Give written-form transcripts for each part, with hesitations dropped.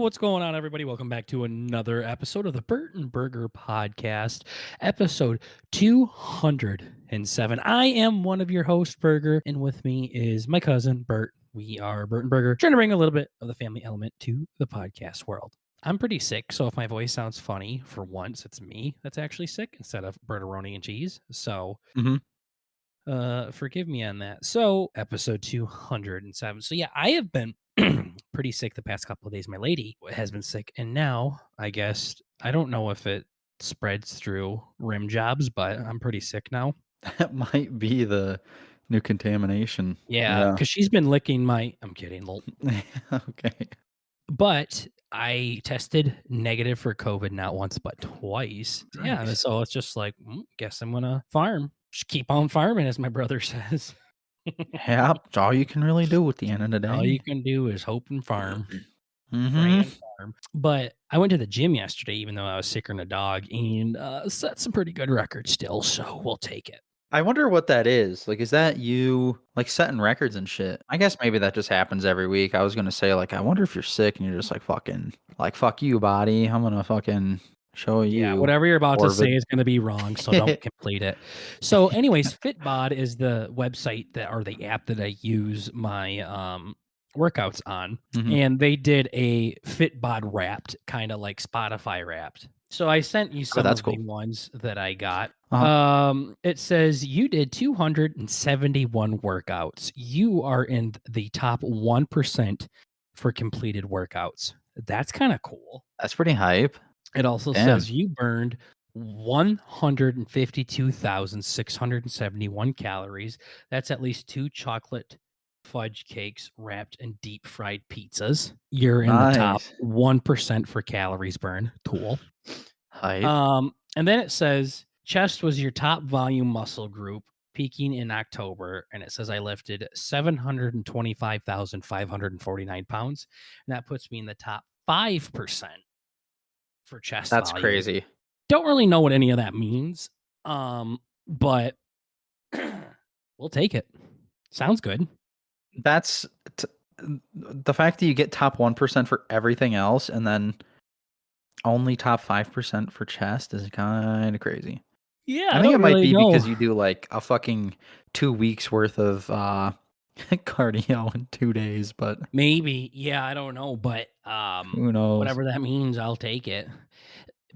What's going on, everybody? Welcome back to another episode of the Burton Burger Podcast, episode 207. I am one of your hosts, Burger, and with me is my cousin, Bert. We are Burton Burger, trying to bring a little bit of the family element to the podcast world. I'm pretty sick, so if my voice sounds funny, for once, it's me that's actually sick instead of Bertaroni and cheese. So forgive me on that. So episode 207. So yeah, I have been pretty sick the past couple of days. My lady has been sick, and now I guess I don't know if it spreads through rim jobs, but I'm pretty sick now. That might be the new contamination. Yeah, Yeah. because she's been licking my. I'm kidding, Okay. but I tested negative for COVID not once but twice. Yeah, Nice. so it's just like, guess I'm gonna farm. Just keep on farming, as my brother says. Yeah, it's all you can really do at the end of the All you day. can do is hope and farm. Pray Mhm. and farm. But I went to the gym yesterday, even though I was sicker than a dog, and set some pretty good records still. So we'll take it. I wonder what that is. Like, is that you, like, setting records and shit? I guess maybe that just happens every week. I was gonna say, like, I wonder if you're sick and you're just like, fucking, like, "Fuck you, body. I'm gonna fucking show Yeah, you, whatever you're about to say Orvid." is going to be wrong, so don't complete it. So, anyways, Fitbod is the website that or the app that I use my workouts on, Mhm. and they did a Fitbod Wrapped, kind of like Spotify Wrapped. So I sent you Oh, some that's of the cool. ones that I got. Uh-huh. It says you did 271 workouts. You are in the top 1% for completed workouts. That's kind of cool. That's pretty hype. It also Damn. says you burned 152,671 calories. That's at least 2 chocolate fudge cakes wrapped in deep fried pizzas. You're in the top Nice. 1% for calories burned. Cool. Hype. And then it says chest was your top volume muscle group, peaking in October, and it says I lifted 725,549 pounds, and that puts me in the top 5% for chest That's volume. crazy. Don't really know what any of that means, but we'll take it. Sounds good. That's t the fact that you get top 1% for everything else and then only top 5% for chest is kinda crazy. Yeah, I I think it don't might really be know. because you do, like, a fucking 2 weeks worth of, cardio in 2 days, but Maybe. Yeah, I don't know, but who knows? whatever that means, I'll take it.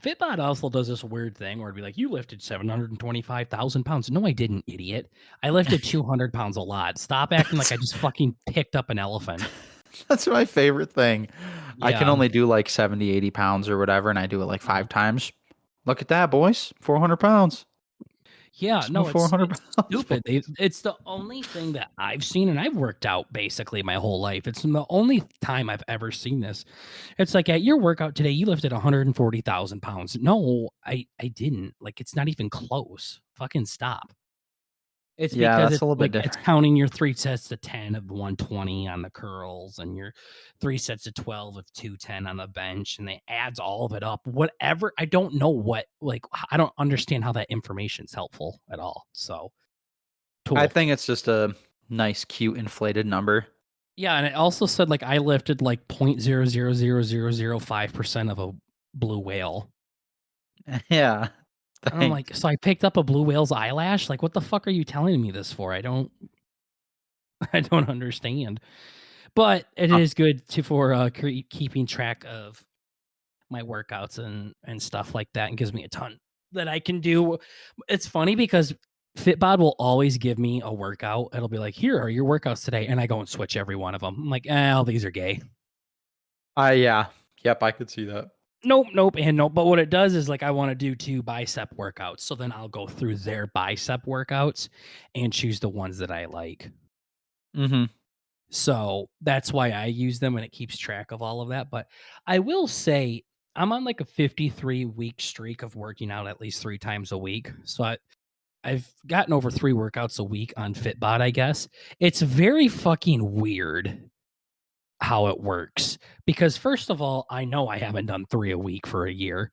Fitbod also does this weird thing where it'd be like, you lifted 725,000 pounds. No, I didn't, idiot. I lifted 200 pounds a lot. Stop acting like I just fucking picked up an elephant. That's my favorite thing. I can Yeah. only do, like, 70, 80 pounds or whatever, and I do it, like, Mhm. 5 times. Look at that, boys. 400 pounds. Yeah, Just no, moved 400 it's pounds, stupid. boys. It's the only thing that I've seen, and I've worked out basically my whole life. It's the only time I've ever seen this. It's like at your workout today, you lifted 140,000 pounds. No, I didn't. Like it's not even close. Fucking stop. It's Yeah, because that's a it's little bit like it's different. counting your 3 sets of 10 of 120 on the curls and your 3 sets of 12 of 210 on the bench, and it adds all of it up. Whatever, I don't know what like, I don't understand how that information's helpful at all. So, I cool. think it's just a nice, cute, inflated number. Yeah, and it also said, like, I lifted, like, 0.000005% of a blue whale. Yeah, And I'm like, thanks. "So I picked up a blue whale's eyelash? Like, what the fuck are you telling me this for? I don't I don't understand." But it Huh. is good to for, keeping track of my workouts and stuff like that, and gives me a ton that I can do. It's funny because Fitbod will always give me a workout. It'll be like, "Here are your workouts today," and I go and switch every one of them. I'm like, "Oh, these are gay." Yeah. Yep, I could see that. Nope, nope, and nope. But what it does is like I want to do 2 bicep workouts. So then I'll go through their bicep workouts and choose the ones that I like. Mhm. So that's why I use them and it keeps track of all of that. But I will say I'm on like a 53-week streak of working out at least 3 times a week. So I've gotten over 3 workouts a week on Fitbod, I guess. It's very fucking weird how it works because first of all, I know I haven't done 3 a week for a year.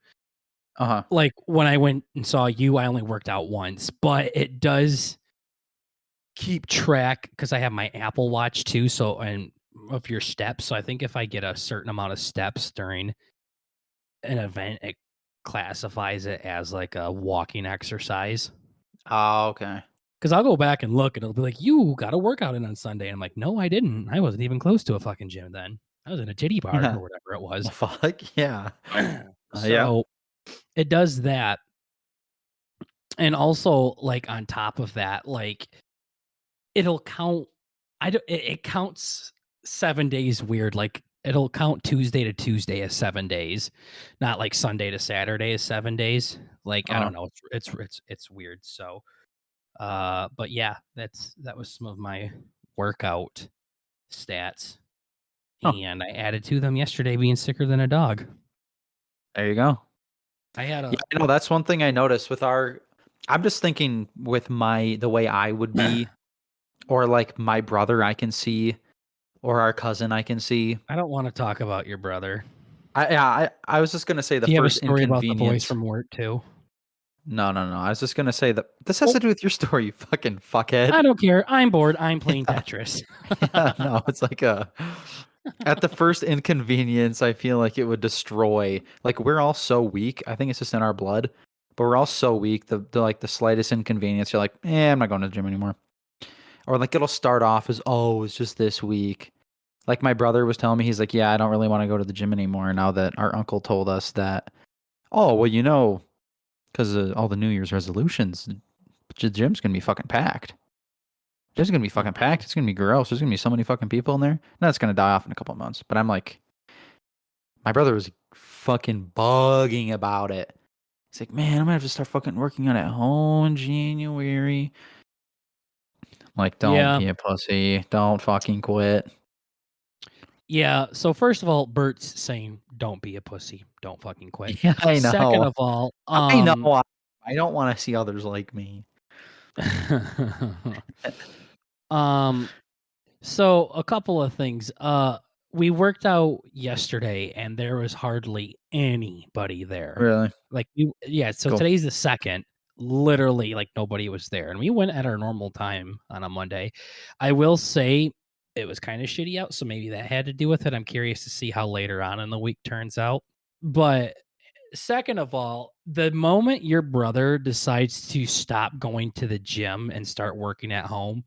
Uh-huh. Like, when I went and saw you, I only worked out once, but it does keep track because I have my Apple Watch too, so and of your steps. So I think if I get a certain amount of steps during an event, it classifies it as like a walking exercise. Oh, okay. Because I'll go back and look, and it'll be like, "You got a workout in on Sunday." And I'm like, "No, I didn't. I wasn't even close to a fucking gym then. I was in a titty bar Yeah. or whatever it Well, was." fuck, yeah. Yeah. So it does that, and also like on top of that, like it'll count. I don't. It counts 7 days weird. Like it'll count Tuesday to Tuesday as 7 days, not like Sunday to Saturday as 7 days. Like I Uh-huh. don't know. It's weird. So but yeah, that was some of my workout stats, Huh. and I added to them yesterday being sicker than a dog. There you go. I had Yeah, a you know, that's one thing I noticed with our I'm just thinking with the way I would be, or like my brother I can see, or our cousin I can see. I don't wanna talk about your brother. I was just gonna say the Do you have a first story about the boys inconvenience. from work too? No, no, no. I was just gonna say that this has Oh, to do with your story, you fucking I fuckhead. don't care. I'm bored. I'm playing Yeah, Tetris. yeah, no, it's like a at the first inconvenience, I feel like it would destroy. Like we're all so weak. I think it's just in our blood, but we're all so weak. The slightest inconvenience, you're like, I'm not going to the gym anymore. Or like it'll start off as, oh, it's just this week. Like my brother was telling me, he's like, yeah, I don't really want to go to the gym anymore now that our uncle told us that. Oh, well, because all the New Year's resolutions, the gym's gonna be fucking packed. Gym's gonna be fucking Mhm. packed. It's gonna be gross. There's gonna be so many fucking people in there. Now it's gonna die off in a couple of months. But I'm like, my brother was fucking bugging about it. He's like, man, I'm gonna have to start fucking working on it at home in January. I'm like, don't Yeah. be a pussy. Don't fucking quit. Yeah, so first of all, Bert's saying, "Don't be a pussy. Don't fucking quit." Yeah, I Second know. of all, I know. I don't want to see others like me. um So a couple of things. We worked out yesterday and there was hardly anybody there. Really? Like yeah, so Cool. today's the second. Literally like nobody was there. And we went at our normal time on a Monday. I will say it was kind of shitty out, so maybe that had to do with it. I'm curious to see how later on in the week turns out. But second of all, the moment your brother decides to stop going to the gym and start working at home,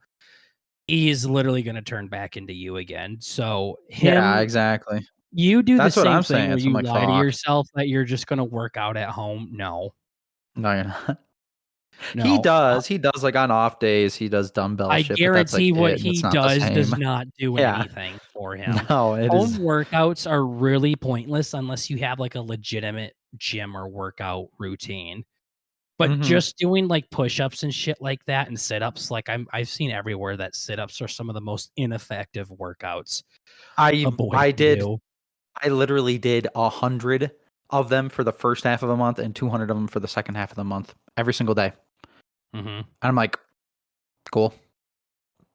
he is literally gonna turn back into you again. So Yeah, him exactly. you do the That's what same I'm thing saying. where So I'm you like, lie to fuck. yourself that you're just gonna work out at home. No, No, you're not. He no. does. He does like on off days, he does dumbbell I shit, but that's like guarantee what it, and it's he not the does same. not do Yeah. anything for him. No, it Home is. workouts are really pointless unless you have, like, a legitimate gym or workout routine. But Mhm. just doing, like, push-ups and shit like that and sit-ups, like, I've seen everywhere that sit-ups are some of the most ineffective workouts a boy I can did do. I literally did 100 of them for the first half of the month and 200 of them for the second half of the month every single day. Mhm. And I'm like, "Cool."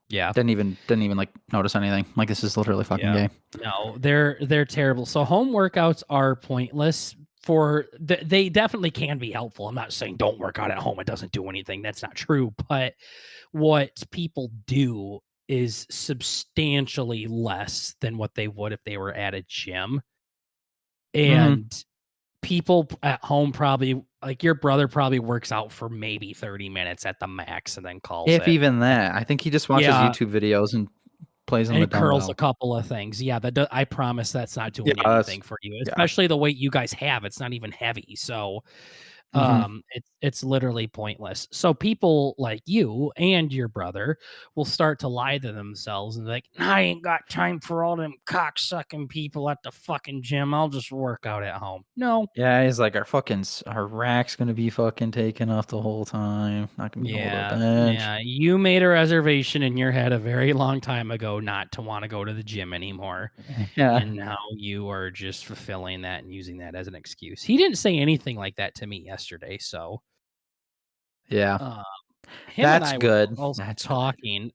Yeah. Didn't even, like, notice anything. Like, this is literally fucking Yeah. gay. No, they're terrible. So home workouts are pointless they definitely can be helpful. I'm not saying don't work out at home. It doesn't do anything. That's not true. But what people do is substantially less than what they would if they were at a gym. Mhm. And at home probably like your brother probably works out for maybe 30 minutes at the max and then calls If it. even that. I think he just watches Yeah. YouTube videos and plays on And the it curls a dumbbell. couple of things. Yeah, I promise that's not Yeah, doing that's anything for you, yeah. especially the weight you guys have, it's not even heavy, so, Mhm. it's literally pointless. So people like you and your brother will start to lie to themselves and be like, "I ain't got time for all them cocksucking people at the fucking gym, I'll just work out at home." No. Yeah, he's like, our rack's gonna be fucking taken off the whole time. Not gonna be able to Yeah, bench." yeah, you made a reservation in your head a very long time ago not to wanna go to the gym anymore. Yeah. And now you are just fulfilling that and using that as an excuse. He didn't say anything like that to me yesterday, so, Yeah. uh, him and That's I were good. also That's good. talking,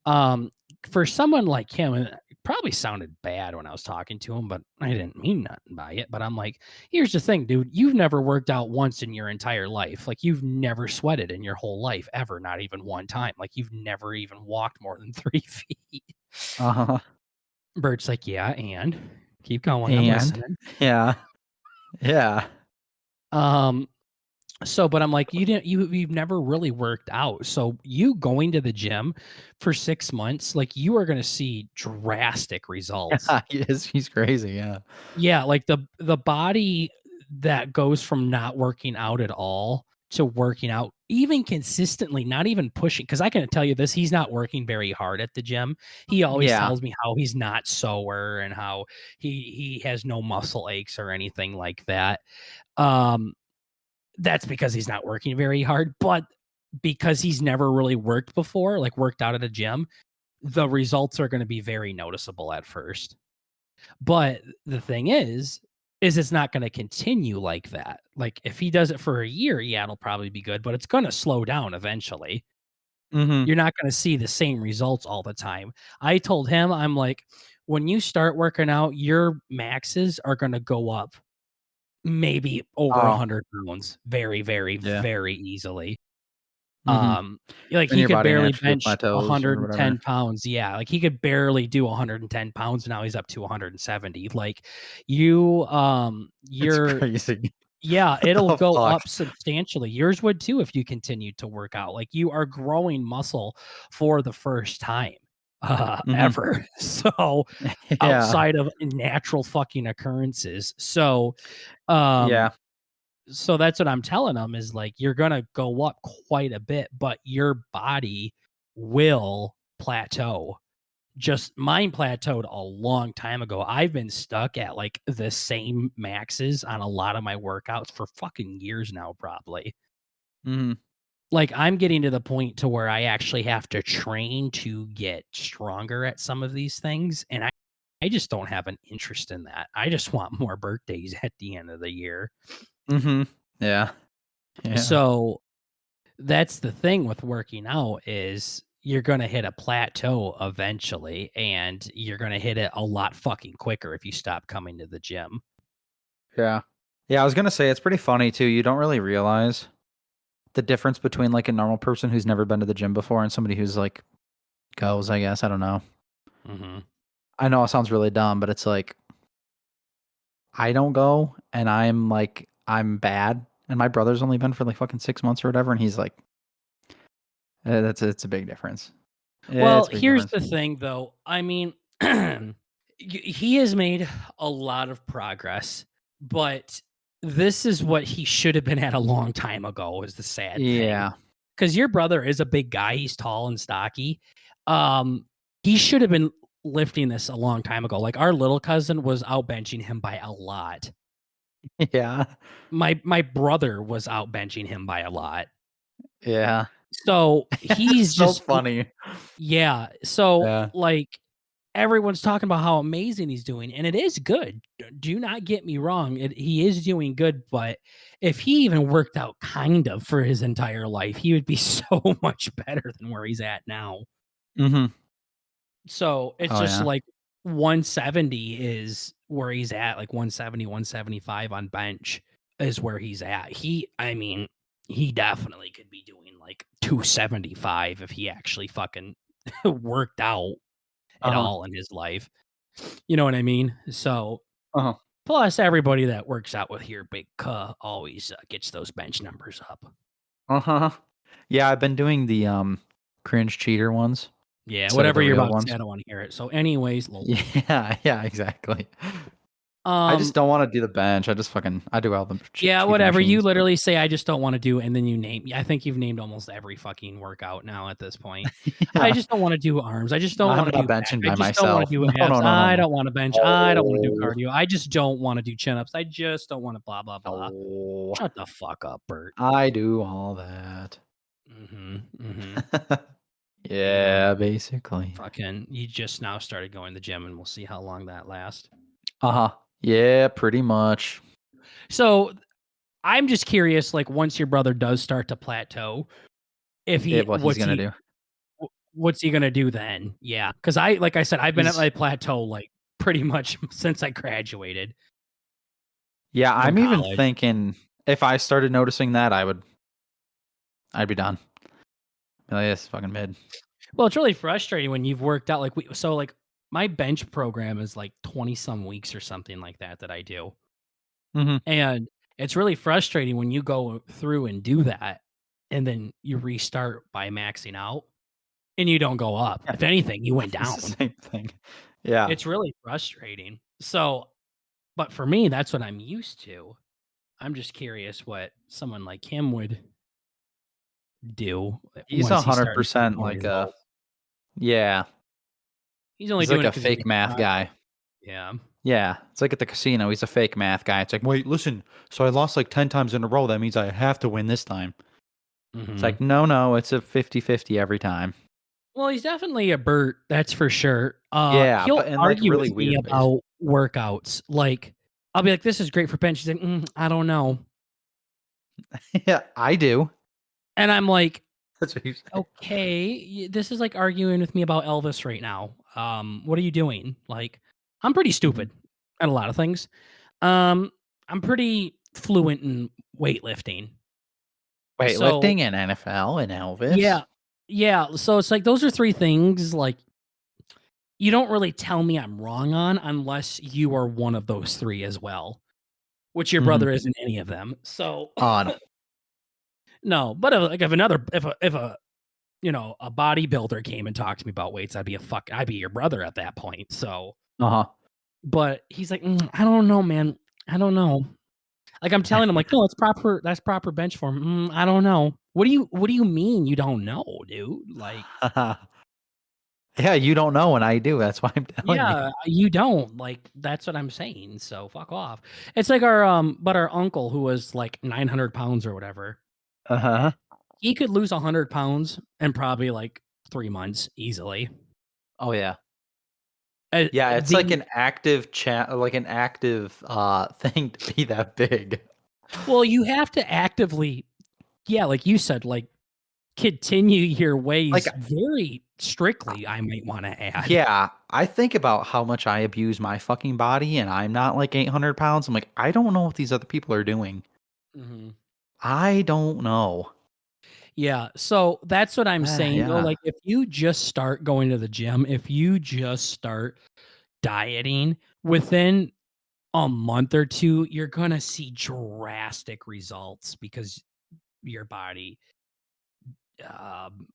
um, for someone like him, and it probably sounded bad when I was talking to him, but I didn't mean nothing by it, but I'm like, "Here's the thing, dude, you've never worked out once in your entire life, like, you've never sweated in your whole life ever, not even one time, like, you've never even walked more than 3 feet." Uh-huh. Bert's like, "Yeah, and keep going. I'm And listening." yeah, yeah. Um, so but I'm like, you've never really worked out. So you going to the gym for 6 months, like, you are gonna see drastic results. Yeah, he is, he's crazy, yeah. Yeah, like, the body that goes from not working out at all to working out even consistently, not even pushing. Because I can tell you this, he's not working very hard at the gym. He always Yeah. tells me how he's not sore and how he has no muscle aches or anything like that. Um, that's because he's not working very hard, but because he's never really worked before, like, worked out at a gym, the results are gonna be very noticeable at first. But the thing is it's not gonna continue like that. Like, if he does it for a year, yeah, it'll probably be good, but it's gonna slow down eventually. Mhm. You're not gonna see the same results all the time. I told him, I'm like, "When you start working out, your maxes are gonna go up maybe over Oh, 100 pounds very, very, yeah. very easily." Mhm. Um, like, Then he your could body barely naturally bench plateaus or 110 whatever. pounds. Yeah, like, he could barely do 110 pounds, now he's up to 170. Like, you, It's you're crazy. yeah, What it'll the go fuck? up substantially. Yours would too if you continued to work out. Like, you are growing muscle for the first time, Mhm. ever. So, Yeah. outside of natural fucking occurrences. Um Yeah. so that's what I'm telling them is like you're gonna go up quite a bit, but your body will plateau. Just mine plateaued a long time ago. I've been stuck at like the same maxes on a lot of my workouts for fucking years now, probably. Mhm. Like I'm getting to the point to where I actually have to train to get stronger at some of these things. And I just don't have an interest in that. I just want more birthdays at the end of the year. Mhm. Yeah. Yeah. So that's the thing with working out is you're gonna hit a plateau eventually, and you're gonna hit it a lot fucking quicker if you stop coming to the gym. Yeah. Yeah, I was gonna say it's pretty funny too, you don't really realize the difference between, like, a normal person who's never been to the gym before and somebody who's, like, goes, I guess, I don't know. Mhm. I know it sounds really dumb, but it's like, I don't go, and I'm bad, and my brother's only been for, like, fucking 6 months or whatever, and he's like, that's it's a big difference. Well, It's a big here's difference. the thing, though. I mean, he has made a lot of progress, but this is what he should have been at a long time ago, is the sad thing. Yeah. Because your brother is a big guy, he's tall and stocky. Um, he should have been lifting this a long time ago. Like, our little cousin was out benching him by a lot. Yeah. My brother was out benching him by a lot. Yeah. So, he's It's so just funny. yeah. So, Yeah. like, everyone's talking about how amazing he's doing, and it is good. Do not get me wrong, he is doing good, but if he even worked out kind of for his entire life, he would be so much better than where he's at now. Mhm. So, it's Oh, just yeah. like 170 is where he's at, like 170, 175 on bench is where he's at. I mean, he definitely could be doing like 275 if he actually fucking worked out at Uh-huh. all in his life. You know what I mean? So, Uh-huh. plus everybody that works out with here, big cuh, always gets those bench numbers up. Uh-huh. Yeah, I've been doing the, cringe cheater ones Yeah, instead of whatever the you're real about to say, ones. I don't want to hear it. So, anyways, lol. Yeah, yeah, exactly. I just Um, don't wanna do the bench, I do all the yeah, cheater whatever. You machines, but literally say, I just don't want to do, and then you name. I think you've named almost every fucking workout now at this point. I yeah, just don't want to do arms. I just don't I'm want to not do back. benching I by just don't want to myself. do No, no, abs. no, no, I no. don't want to bench. I don't want to do No. cardio. I just don't want to do chin ups. I just don't want to blah blah blah. No. Shut the fuck up, Bert. I do all that. Mhm. Mhm. Yeah, basically. Fucking, you just now started going to the gym, and we'll see how long that lasts. Uh-huh. Yeah, pretty much. So I'm just curious, like once your brother does start to plateau, if Yeah, he what he's gonna do. what's he gonna do then? Yeah, because like I said, I've been at He's my plateau like pretty much since I graduated Yeah, from I'm even college. thinking if I started noticing that, I'd be done. Be like, "This is fucking mid." Well, it's really frustrating when you've worked out like we so like my bench program is like 20 some weeks or something like that I do. Mhm. And it's really frustrating when you go through and do that and then you restart by maxing out and you don't go up. Yeah, If anything, you went it's the down. same thing. Yeah. It's really frustrating. So, but for me, that's what I'm used to. I'm just curious what someone like him would do He's once he started seeing 100% more like a results. yeah. He's only He's doing like it a because he's fake making math content. guy. Yeah. Yeah, it's like at the casino, he's a fake math guy. It's like, "Wait, listen, so I lost like 10 times in a row, that means I have to win this time." It's Hmm. like, "No, no, it's a 50-50 every time." Well, he's definitely a Bert, that's for sure. Yeah, He'll but in like argue really with me weird ways. about workouts. Like, I'll be like, "This is great for bench." He's like, "I don't know," Yeah, I do. and I'm like, That's what you say. "Okay, this is like arguing with me about Elvis right now. What are you doing?" Like, I'm pretty Mhm. stupid at a lot of things. Um, I'm pretty fluent in weightlifting. So Weightlifting and NFL and yeah, Elvis. yeah. So it's like those are three things. Like you don't really tell me I'm wrong on unless you are one of those three as well, which your Mhm. brother isn't any of them. So Oh, no. no, but like if a a bodybuilder came and talked to me about weights, I'd be your brother at that point. So, Uh-huh. but he's like, I don't know, man. I don't know. Like I'm telling him, like, no, it's proper. That's proper bench form. I don't know. What do you mean you don't know, dude? Like, Yeah, you don't know and I do, that's why I'm telling you. yeah, you don't. Like, that's what I'm saying. So fuck off. It's like but our uncle who was like 900 pounds or whatever. Uh-huh. He could lose 100 pounds in probably like 3 months easily. Oh, yeah. Uh, Yeah, it's like the an active chat, like an active, thing to be that big. Well, you have to actively, yeah, like you said, like continue your Like, ways very strictly. I might want to add. yeah, I think about how much I abuse my fucking body, and I'm not like 800 pounds. I'm like, I don't know what these other people are doing. Mhm. I don't know. Yeah, so that's what I'm saying though, Yeah. like, if you just start going to the gym, if you just start dieting, within a month or 2, you're gonna see drastic results because your body, um,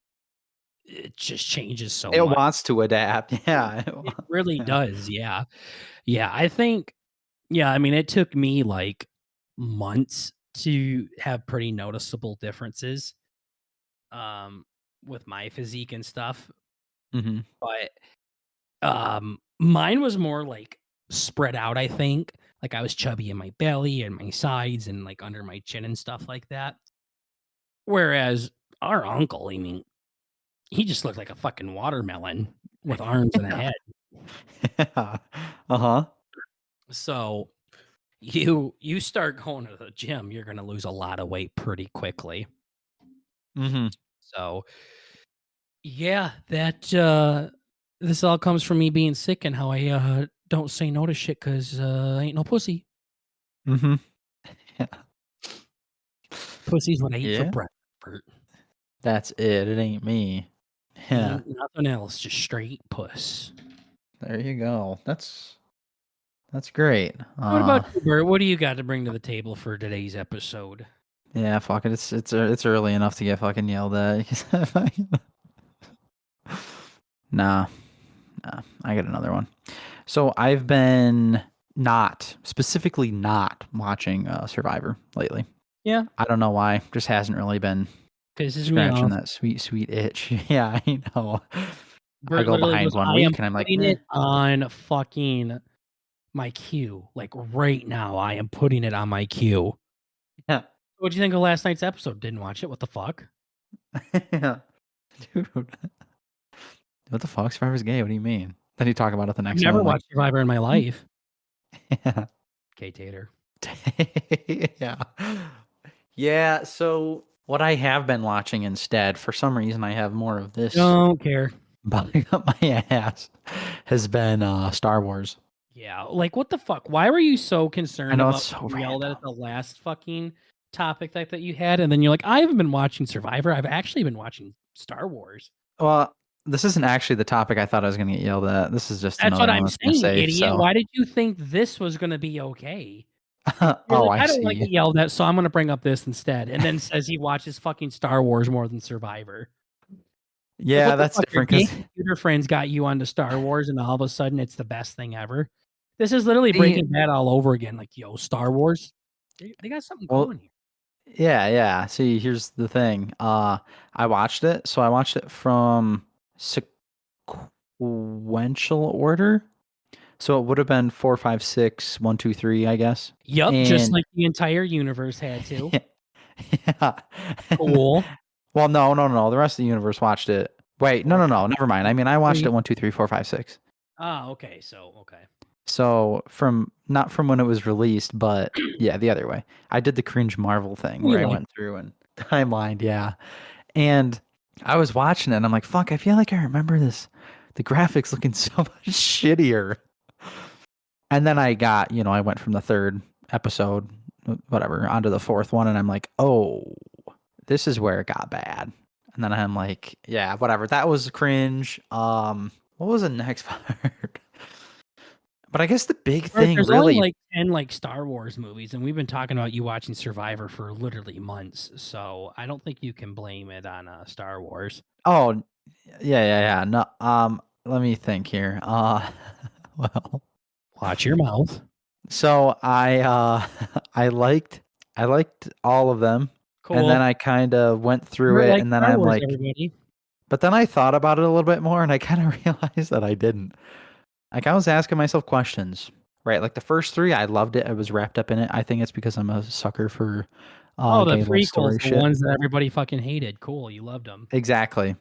it just changes so It much. wants to adapt. Yeah. It really Yeah. does, yeah. Yeah, I think yeah, I mean, it took me, like, months to have pretty noticeable differences, um, with my physique and stuff, Mhm. but mine was more, like, spread out, I think. Like, I was chubby in my belly and my sides and, like, under my chin and stuff like that. Whereas our uncle, I mean, he just looked like a fucking watermelon with arms and a head. Yeah. Uh-huh. So, you start going to the gym, you're gonna lose a lot of weight pretty quickly. Mhm. So, yeah, this all comes from me being sick and how I don't say no to shit 'cause, I ain't no pussy. Mhm. Yeah. Pussy's what I eat for Yeah. breakfast. That's it. It ain't me. Yeah. Ain't nothing else, just straight puss. There you go. That's great. What about you, Bert? What do you got to bring to the table for today's episode? Yeah, fuck it. It's early enough to get fucking yelled at. Nah, nah. I got another one. So I've been specifically not watching Survivor lately. Yeah, I don't know why. Just hasn't really been pisses me scratching off. that sweet, sweet itch. Yeah, I know. I Bert go literally behind goes, one "I am week and I'm like, putting meh. it on fucking my queue, like, right now, I am putting it on my queue." Yeah. What'd you think of last night's episode? Didn't watch it? What the fuck? Yeah. Dude, what the fuck? Survivor's gay. What do you mean? Then you talk about it the I've next never one. Like, watched Survivor in my life. yeah. K Tater. Yeah. Yeah, so what I have been watching instead, for some reason I have more of this Don't care. bugging up my ass, has been, Star Wars. Yeah, like, what the fuck? Why were you so I concerned know it's about so getting yelled at random. the last fucking topic that you had, and then you're like, "I haven't been watching Survivor, I've actually been watching Star Wars." Well, this isn't actually the topic I thought I was gonna get yelled at. This is just That's another what one I I'm was gonna saying, save, idiot. so Why did you think this was gonna be okay? You're Oh, like, I "I don't wanna see. get yelled at, so I'm gonna bring up this instead," and then says he watches fucking Star Wars more than Survivor. Like, Yeah, what the that's fuck? Your different gay 'cause computer friends got you onto Star Wars, and all of a sudden, it's the best thing ever. This is literally see Breaking Bad all over again, like, "Yo, Star Wars, they got something well, going here." yeah, yeah. See, here's the thing. I watched it. So I watched it from sequential order. So it would have been 4, 5, 6, 1, 2, 3, I guess. Yup, just And like the entire universe had to. yeah. And Cool. well, no, no, no. The rest of the universe watched it. Wait, no, 4, no, 5, no. Never mind. I 1, mean, 2, I watched 3. it 1, 2, 3, 4, 5, 6. Ah, okay, so okay. So from not from when it was released, but yeah, the other way. I did the cringe Marvel thing where I Anyway, went through and timelined, yeah. And I was watching it and I'm like, fuck, I feel like I remember this the graphics looking so much shittier. And then I got, I went from the third episode, whatever, onto the fourth one, and I'm like, oh, this is where it got bad. And then I'm like, yeah, whatever. That was cringe. What was the next part? But I guess the big thing there's only, really like, 10, like, Star Wars movies, and we've been talking about you watching Survivor for literally months, so I don't think you can blame it on, Star Wars. oh, yeah, yeah, yeah. No, let me think here. Well, Watch your mouth. so I liked all of them, and then Cool. I kinda went through Never it, liked and then Star I'm Wars, like everybody. but then I thought about it a little bit more, and I kinda realized that I didn't. Like, I was asking myself questions, right? Like, the first 3, I loved it, I was wrapped up in it. I think it's because I'm a sucker for, Oh, the gay love prequels, story the shit. ones that everybody fucking hated. Cool, you loved them. Exactly.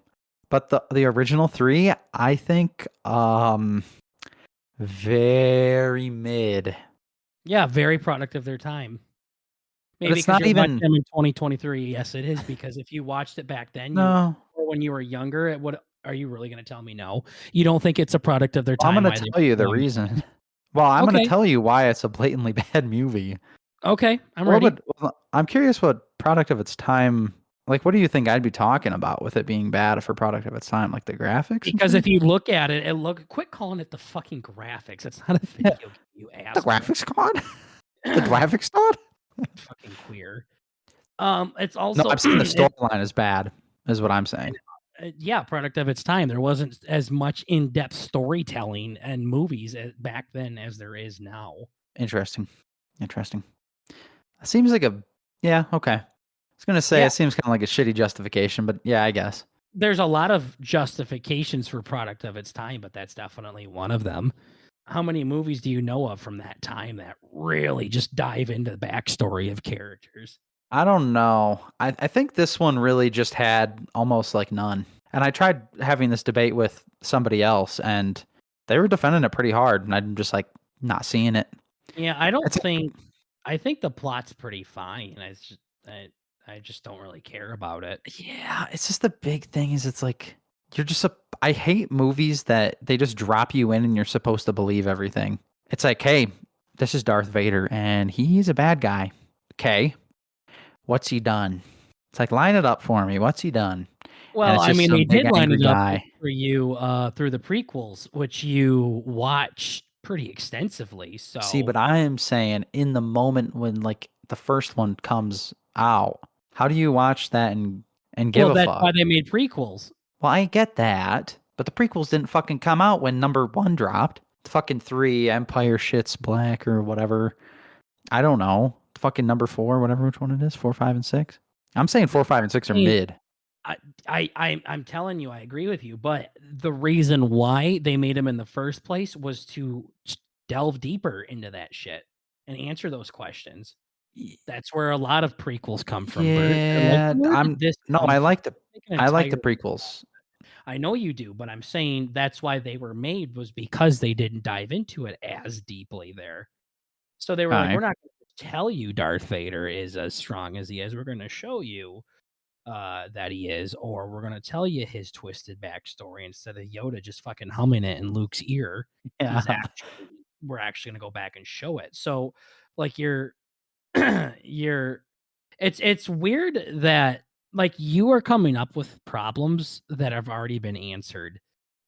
But the original 3, I think, very mid. Yeah, very product of their time. But Maybe it's because 'cause not you're watching even them in 2023. Yes, it is, because if you watched it back then, you no. or when you were younger, it would are you really gonna tell me no? You don't think it's a product of their I'm time gonna why they tell you were the so on reason. brand? Well, I'm gonna Okay, tell you why it's a blatantly bad movie. okay, I'm What ready. would I'm curious what product of its time like, what do you think I'd be talking about with it being bad for product of its time? Like, the graphics and Because shit? if you look at it, quit calling it the fucking graphics. It's not a Yeah. video game, you The asshole. graphics card? The graphics card? Fucking queer. It's No, also I'm saying the it storyline is bad, is what I'm saying. yeah, product of its time. There wasn't as much in-depth storytelling and movies back then as there is now. Interesting. Interesting. It seems like a yeah, okay. I was gonna say Yeah, it seems kinda like a shitty justification, but yeah, I guess. there's a lot of justifications for product of its time, but that's definitely one of them. How many movies do you know of from that time that really just dive into the backstory of characters? I don't know. I think this one really just had almost like none. And I tried having this debate with somebody else, and they were defending it pretty hard, and I'm just like not seeing it. Yeah, I don't It's think I think the plot's pretty fine. I just don't really care about it. yeah, it's just the big thing is it's like you're just I hate movies that they just drop you in and you're supposed to believe everything. It's like, hey, this is Darth Vader and he's a bad guy. Okay, what's he done? It's like line it up for me. What's he done? And Well, it's I just mean, they some big did line angry it up guy. for you, through the prequels, which you watched pretty extensively, See, so but I am saying in the moment when like the first one comes out, how do you watch that and give well, a that's fuck? why they made prequels. Well, I get that, but the prequels didn't fucking come out when number 1 dropped. Fucking 3, Empire Shit's Black or whatever. I don't know. Fucking number 4, whatever which one it is, 4, 5, and 6. I'm saying 4, 5, and 6 are I mean, mid. I'm telling you, I agree with you, but the reason why they made them in the first place was to delve deeper into that shit and answer those questions. Y That's where a lot of prequels come from, Bert. They're like, yeah, "Where did I'm this no, come from?" Make an I like entire the prequels. I know you do, but I'm saying that's why they were made was because they didn't dive into it as deeply there. So they were like, Okay. "We're not gonna tell you Darth Vader is as strong as he is. We're gonna show you, that he is, or we're gonna tell you his twisted backstory instead of Yoda just fucking humming it in Luke's ear. Yeah. We're actually gonna go back and show it." So, like, you're you're it's weird that like, you are coming up with problems that have already been answered.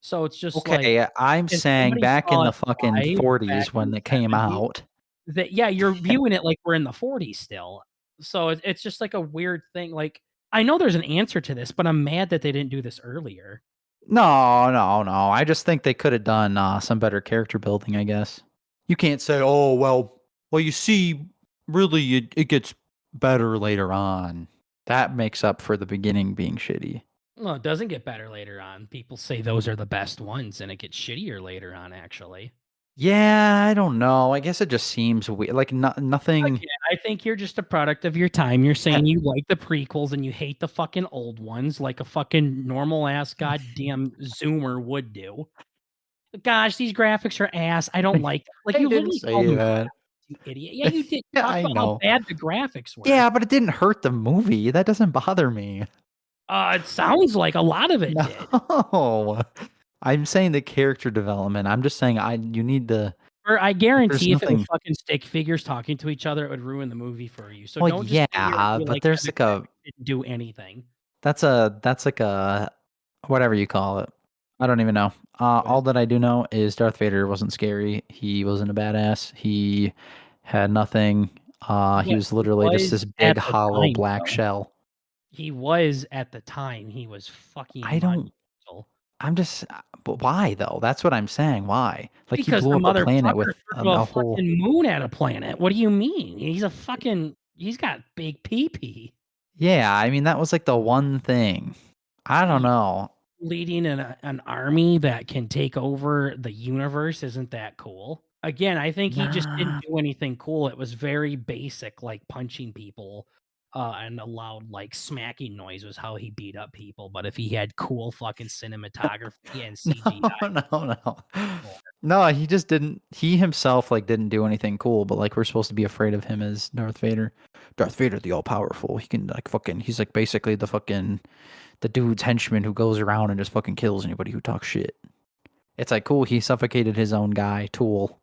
So it's just like, Okay, I'm if saying somebody back in saw the it fucking live back 40s in when the it came '70s, out. that yeah, you're viewing it like we're in the '40s still. So it's just like a weird thing, like, I know there's an answer to this, but I'm mad that they didn't do this earlier. No, no, no. I just think they could have done some better character building, I guess. You can't say, "Oh, well, you see, really it gets better later on." That makes up for the beginning being shitty. Well, it doesn't get better later on. People say those are the best ones, and it gets shittier later on, actually. Yeah, I don't know. I guess it just seems weird. Like nothing. Again, I think you're just a product of your time. You're saying you like the prequels and you hate the fucking old ones like a fucking normal ass goddamn Zoomer would do. Gosh, these graphics are ass. I don't like them. Like, I you didn't literally called say them that. graphics, you idiot. Yeah, you did. Yeah, Talk I about how know. bad the graphics were. Yeah, but it didn't hurt the movie. That doesn't bother me. It sounds like a lot of it did. No. I'm saying the character development. I'm just saying you need to Or I like there's guarantee if it was nothing. fucking stick figures talking to each other, it would ruin the movie for you. So Well, don't just sit here and yeah, be but like, "Yeah, there's the like a graphics didn't do anything." that's like a whatever you call it. I don't even know. What All is that I do know is Darth Vader wasn't scary. He wasn't a badass. He had nothing. He But was he literally just was this big at the hollow time, black though. shell. He was at the time, he was fucking I don't monumental. I'm just but why though? That's what I'm saying. Why? Like he Because blew the up a planet motherfucker with threw a a whole. fucking moon at a planet. What do you mean? He's got big pee-pee. Yeah, I mean that was like the one thing. I don't Yeah, know. leading an army that can take over the universe, isn't that cool? Again, I think he just didn't Nah. do anything cool. It was very basic, like punching people, and a loud, like, smacking noise was how he beat up people, but if he had cool fucking cinematography and No, CGI, no, no. cool. No, he just didn't he himself like didn't do anything cool, but like we're supposed to be afraid of him as Darth Vader. Darth Vader the all powerful. He can like fucking he's like basically the fucking the dude's henchman who goes around and just fucking kills anybody who talks shit. It's like cool, he suffocated his own guy, Tool.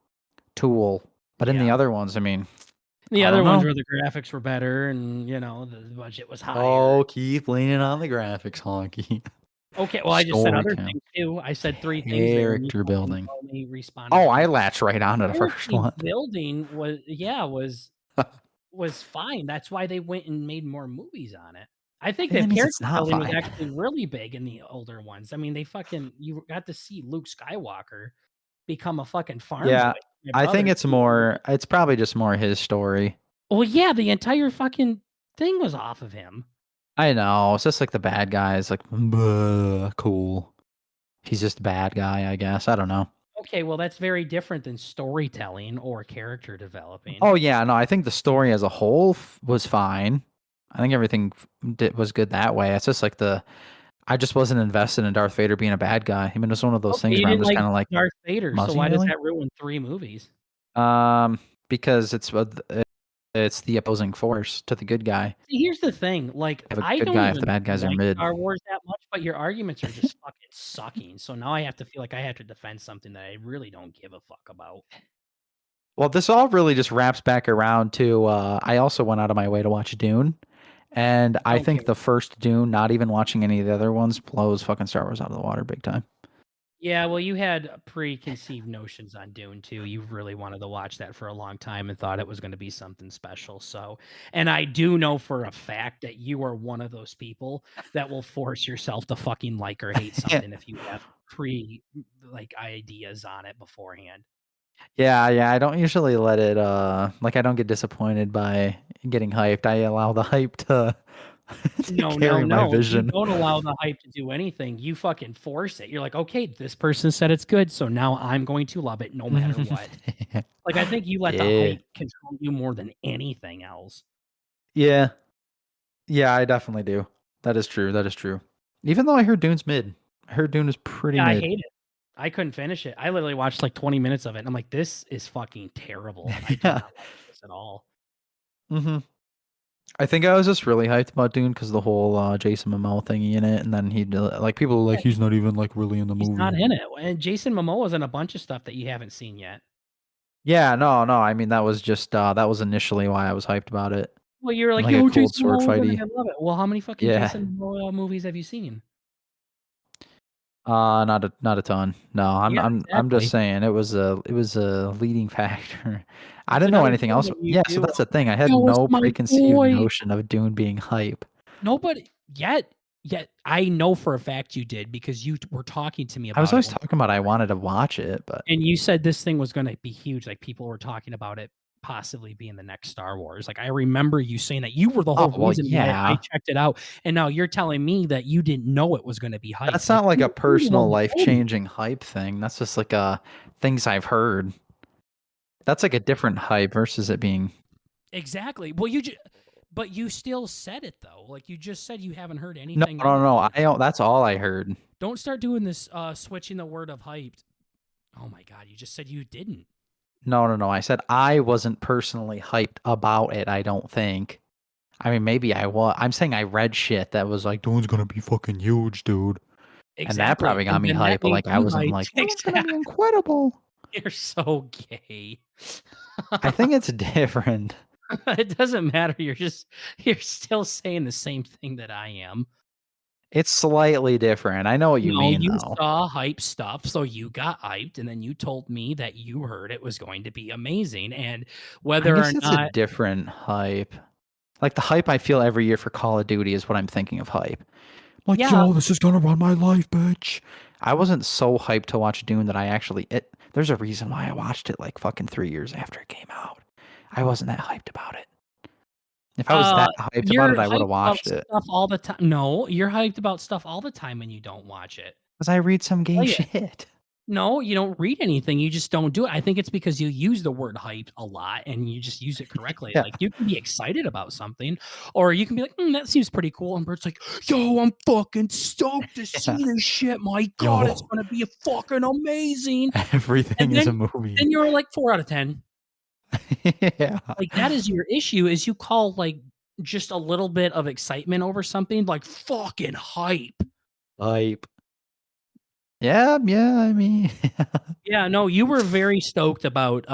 But in the Yeah. other ones, I mean, The I other don't ones know. where the graphics were better and, the budget was higher. Oh, keep leaning on the graphics, honky. Okay, well, I just said Story other count. things too. I said 3 things there, and you Character fucking building. only responded Oh, to I 1. latched right onto the first Character one. building was yeah, was fine. That's why they went and made more movies on it. I I think think that that means it's character not building was fine. actually really big in the older ones. I mean, you got to see Luke Skywalker become a fucking farm boy. Yeah, My I think brother it's probably just more his story. well, yeah, the entire fucking thing was off of him. I know, it's just like the bad guy is like, "Bleh, cool." He's just a bad guy, I guess. I don't know. Okay, well, that's very different than storytelling or character developing. Oh yeah, no, I think the story as a whole was fine. I think everything was good that way. It's just like I just wasn't invested in Darth Vader being a bad guy. I mean, it's one of those Okay, things you where I'm didn't just like kind of like, Darth Vader, so "Muzzy, why does really?" that ruin 3 movies? Because it's the opposing force to the good guy. See, here's the thing, like, Have a I good don't guy if the even bad guys are like mid. Star Wars that much, but your arguments are just fucking sucking, so now I have to feel like I have to defend something that I really don't give a fuck about. Well, this all really just wraps back around to I also went out of my way to watch Dune, and I Don't think care. the first Dune, not even watching any of the other ones, blows fucking Star Wars out of the water big time. Yeah, well, you had preconceived notions on Dune too. You really wanted to watch that for a long time and thought it was gonna be something special, so and I do know for a fact that you are one of those people that will force yourself to fucking like or hate Yeah. something if you have ideas on it beforehand. Yeah, yeah, I don't usually let it like I don't get disappointed by getting hyped. I allow the hype to to No, no, carry my no, you vision. don't allow the hype to do anything, you fucking force it. You're like, "Okay, this person said it's good, so now I'm going to love it no matter what." Like, I think you let the Yeah. hype control you more than anything else. Yeah. Yeah, I definitely do. That is true, that is true. Even though I heard Dune's mid. I heard Dune is pretty Yeah, I mid. hate it. I couldn't finish it. I literally watched, like, 20 minutes of it, and I'm like, "This is fucking terrible. I do Yeah. not like this at all." Mhm. I think I was just really hyped about Dune because the whole Jason Momoa thingy in it, and then he like people are Yeah, like he's not even like really in the he's not movie. in it, and Jason Momoa's in a bunch of stuff that you haven't seen yet. Yeah, no, no. I mean that was just that was initially why I was hyped about it. Well, you were in like, like a "Yo, cool Jason sword Momoa, and fighty. I love it." Well, how many fucking Yeah. Jason Momoa movies have you seen? Not a ton. No, Yeah, I'm just exactly. saying it was a leading factor. I It's didn't know another anything thing else. when you Yeah, so do, that's the thing. I had "Yo, it's no my preconceived boy." notion of Dune being hype. Nobody yet I know for a fact you did because you were talking to me I was about it always when talking about I wanted to watch it, but and you said this thing was gonna be huge, like, people were talking about it possibly being the next Star Wars. Like, I remember you saying that you were the oh, whole well, reason why I yeah. checked it out, and now you're telling me that you didn't know it was gonna be hyped. That's Like, not like a you're the one personal that told me. life-changing hype thing. That's just like, things I've heard. That's like a different hype versus it being Exactly. Well, but you still said it, though. Like, you just said you haven't heard no, anything no, no, negative. I don't that's all I heard. Don't start doing this, switching the word of hyped. Oh my god, you just said you didn't. No, no, no, I said I wasn't personally hyped about it, I don't think. I mean, maybe I'm saying I read shit that was like, "Dune's gonna be fucking huge, dude." And that Exactly, probably got and me then that hyped, but, made like, I you wasn't hyped. like, "Dune's gonna Exactly. be incredible." You're so gay. I think it's different. It doesn't matter, you're still saying the same thing that I am. It's slightly different. I know what you No, mean, you though. saw hype stuff, so you got hyped, and then you told me that you heard it was going to be amazing, and I whether or guess it's a not different hype. Like, the hype I feel every year for Call of Duty is what I'm thinking of hype. Like, yeah, "Yo, this is gonna run my life, bitch." I wasn't so hyped to watch Dune that I actually there's a reason why I watched it, like, fucking 3 years after it came out. I wasn't that hyped about it. If I was uh, that hyped about you're it, I would've hyped about watched it. stuff all the time. No, you're hyped about stuff all the time and you don't watch it. 'Cause I read some gay Tell ya. shit. No, you don't read anything, you just don't do it. I think it's because you use the word hype a lot and you just use it correctly. Yeah. Like, you can be excited about something, or you can be like, "Mm, that seems pretty cool," and Bert's like, "Yo, I'm fucking stoked to Yeah. see this shit. My god, it's Yo, gonna be fucking amazing." everything And is a then movie. you're like 4 out of 10. Yeah. Like, that is your issue, is you call, like, just a little bit of excitement over something, like, fucking hype. Hype. Yeah, yeah, I mean Yeah, no, you were very stoked about,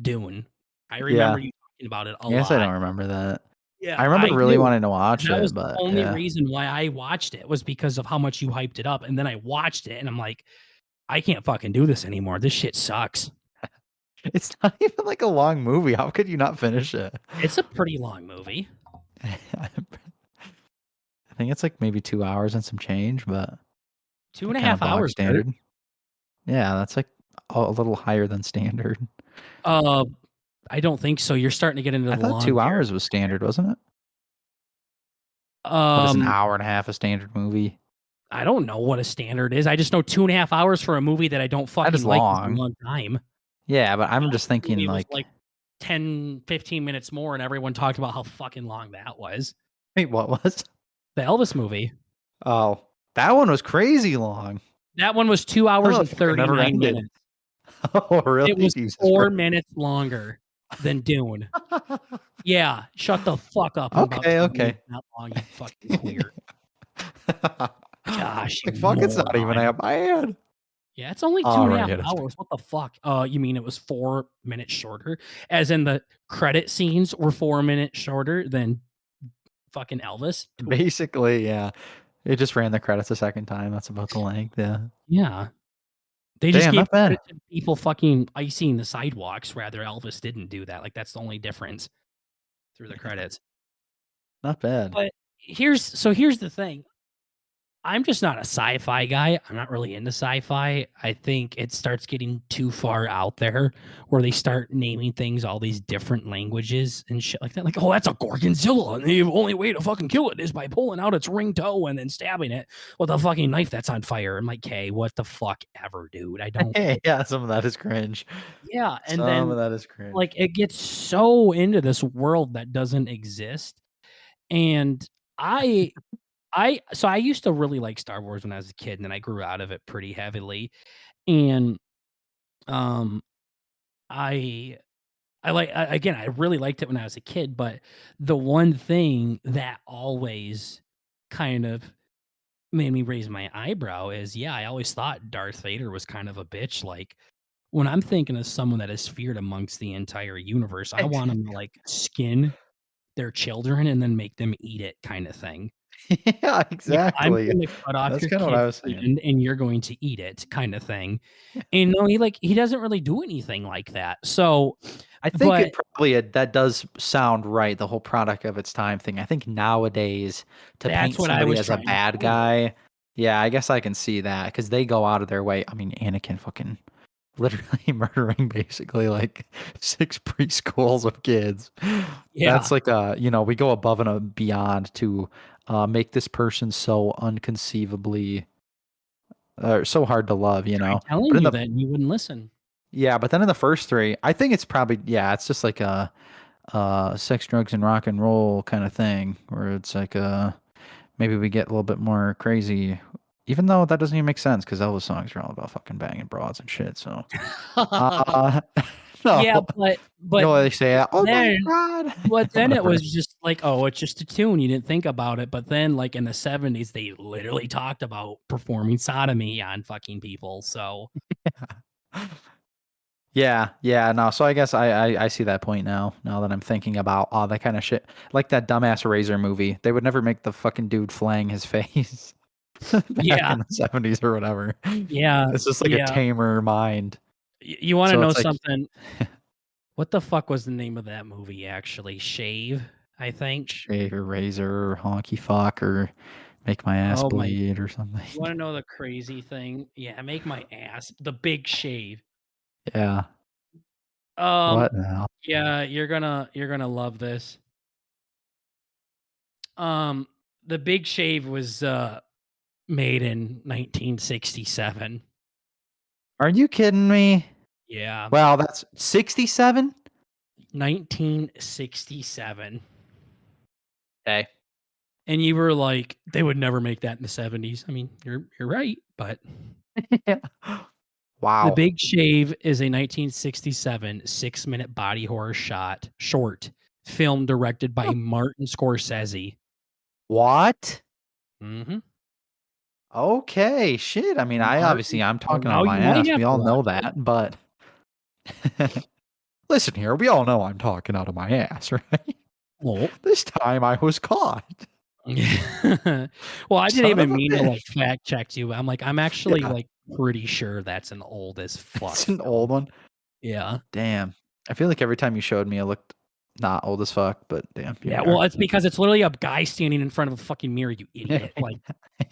Dune. I remember Yeah. you talking about it a I guess I lot. don't remember that. Yeah, I remember I really do. wanting to And watch that was it, the but only yeah. reason why I watched it was because of how much you hyped it up, and then I watched it, and I'm like, "I can't fucking do this anymore. This shit sucks." It's not even like a long movie. How could you not finish it? It's a pretty long movie. I think it's like maybe 2 hours and some change, but Two and like a kind of half bog hours, Bert. standard. Yeah, that's like a little higher than standard. Uh, I don't think so. You're starting to get into I the thought long 2 hours was territory standard, wasn't it? there. What is an hour and a half a standard movie? I don't know what a standard is. I just know 2 and a half hours for a movie that I don't That fucking is like is a long. long time. Yeah, but The I'm just Elvis thinking movie was like, like 10, 15 minutes more, and everyone talked about how fucking long that was. wait, what was? The Elvis movie. Oh, that one was crazy long. That one was 2 I hours thought and it fucking never 39 ended. minutes. Oh, It really? was Jesus 4 Christ. minutes longer than Dune. Yeah, shut the fuck up. I'm about Okay, 2 minutes okay. that long, you fucking queer. Gosh, you Like, fuck, it's not even moron. that bad. Yeah, it's only 2 and a Alright, half yeah, that's hours. What the fuck? You mean it was 4 minutes shorter? As in the credit scenes were 4 minutes shorter than fucking Elvis? basically, yeah. It just ran the credits a second time. That's about the length, yeah. Yeah. They just Damn, gave not bad. credit to people fucking icing the sidewalks, rather Elvis didn't do that. Like, that's the only difference through the credits. Not bad. But here's the thing. I'm just not a sci-fi guy. I'm not really into sci-fi. I think it starts getting too far out there where they start naming things all these different languages and shit like that. Like, oh, that's a gorgonzilla, and the only way to fucking kill it is by pulling out its ring toe and then stabbing it with a fucking knife that's on fire. I'm like, okay, what the fuck ever, dude? I don't. Yeah, some of that is cringe. Yeah, and Some then of that is like cringe. it gets so into this world that doesn't exist, and I I used to really like Star Wars when I was a kid, and then I grew out of it pretty heavily, and, um, I again, I really liked it when I was a kid, but the one thing that always kind of made me raise my eyebrow is, yeah, I always thought Darth Vader was kind of a bitch, like, when I'm thinking of someone that is feared amongst the entire universe, I want him to, like, skin their children and then make them eat it kind of thing. Yeah, Yeah, I'm exactly. going to cut off That's your kinda what I kid's was saying. hand and you're going to eat it kind of thing. And no, he doesn't really do anything like that. So, I think but it probably that does sound right, the whole product of its time thing. I think nowadays, to that's paint what I somebody was as a trying to bad say. guy, yeah, I guess I can see that because they go out of their way. I mean, Anakin fucking literally murdering basically like 6 preschools of kids. That's Yeah, like we go above and beyond to make this person so unconceivably so hard to love, I tried But telling in you the that and you wouldn't listen. yeah, but then in the first three, I think it's probably yeah, it's just like a sex, drugs, and rock and roll kind of thing, where it's like maybe we get a little bit more crazy, even though that doesn't even make sense because Elvis songs are all about fucking banging broads and shit. So, uh, Yeah, no, they say, oh my then god, but then it whatever. was just like, oh, it's just a tune. You didn't think about it. But then, like in the 70s, they literally talked about performing sodomy on fucking people. So Yeah, yeah, no. So I guess I see that point now. Now that I'm thinking about all that kind of shit, like that dumbass Razor movie, they would never make the fucking dude flaying his face back yeah, in the 70s or whatever. yeah, It's just like a yeah. tamer mind. You want to So know it's like something? What the fuck was the name of that movie? Actually, Shave, I think. shave or razor or honky fuck or make my ass Oh my! bleed or something. You want to know the crazy thing? Yeah, make my ass the Big Shave. Yeah. Um, What now? yeah, you're gonna love this. Um, the Big Shave was made in 1967. Are you kidding me? Yeah, Wow, that's 67? 1967. Okay. And you were like, they would never make that in the 70s. I mean, you're right, but Yeah. The Wow. Big Shave is a 1967 6-minute body horror short film directed by Martin Scorsese. What? Mhm. Okay, shit. I mean, Martin I'm so talking out now of you my might ass. have We to all know watch it. that, but listen here, we all know I'm talking out of my ass, right? Well This time I was caught. well, I didn't Son of even a mean to, like, bitch. fact check you. I'm like, I'm actually, Yeah, like, pretty sure that's an old as fuck it's an film. old one. Yeah. Damn. I feel like every time you showed me, it looked not old as fuck, but damn, here Yeah, we well, are. it's because it's literally a guy standing in front of a fucking mirror, you idiot. Like,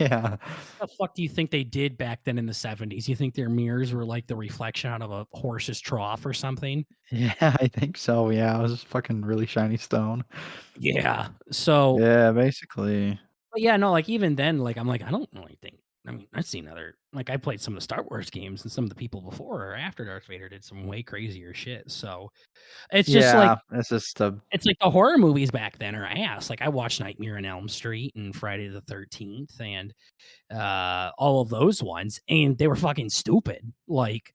Yeah. what the fuck do you think they did back then in the 70s? You think their mirrors were like the reflection out of a horse's trough or something? Yeah, I think so. Yeah, it was just fucking really shiny stone. Yeah. So, Yeah, basically. but yeah, no, like even then, like I'm like, I don't really think. I mean, I've seen other like I played some of the Star Wars games and some of the people before or after Darth Vader did some way crazier shit. So it's just like Yeah, it's just a it's like the horror movies back then are ass. Like I watched Nightmare on Elm Street and Friday the 13th and all of those ones, and they were fucking stupid. Like,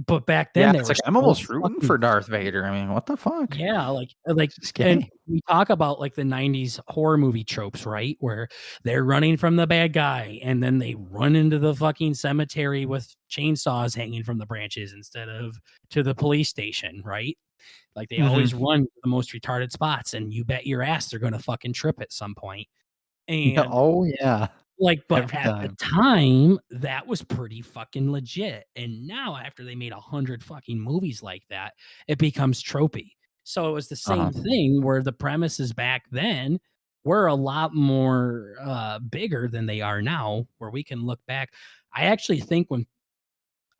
but back then yeah, they it's were like I'm so almost rooting fucking for Darth Vader. I mean, what the fuck? yeah, This is and gay. we talk about, like, the '90s horror movie tropes, right? Where they're running from the bad guy, and then they run into the fucking cemetery with chainsaws hanging from the branches instead of to the police station, right? Like, they always Mhm. run to the most retarded spots, and you bet your ass they're gonna fucking trip at some point, Yeah, and oh, yeah. like, but Every at the time. time, that was pretty fucking legit, and now after they made 100 fucking movies like that, it becomes tropey. So it was the Uh-huh. same thing where the premises back then were a lot more, bigger than they are now, where we can look back. I actually think when,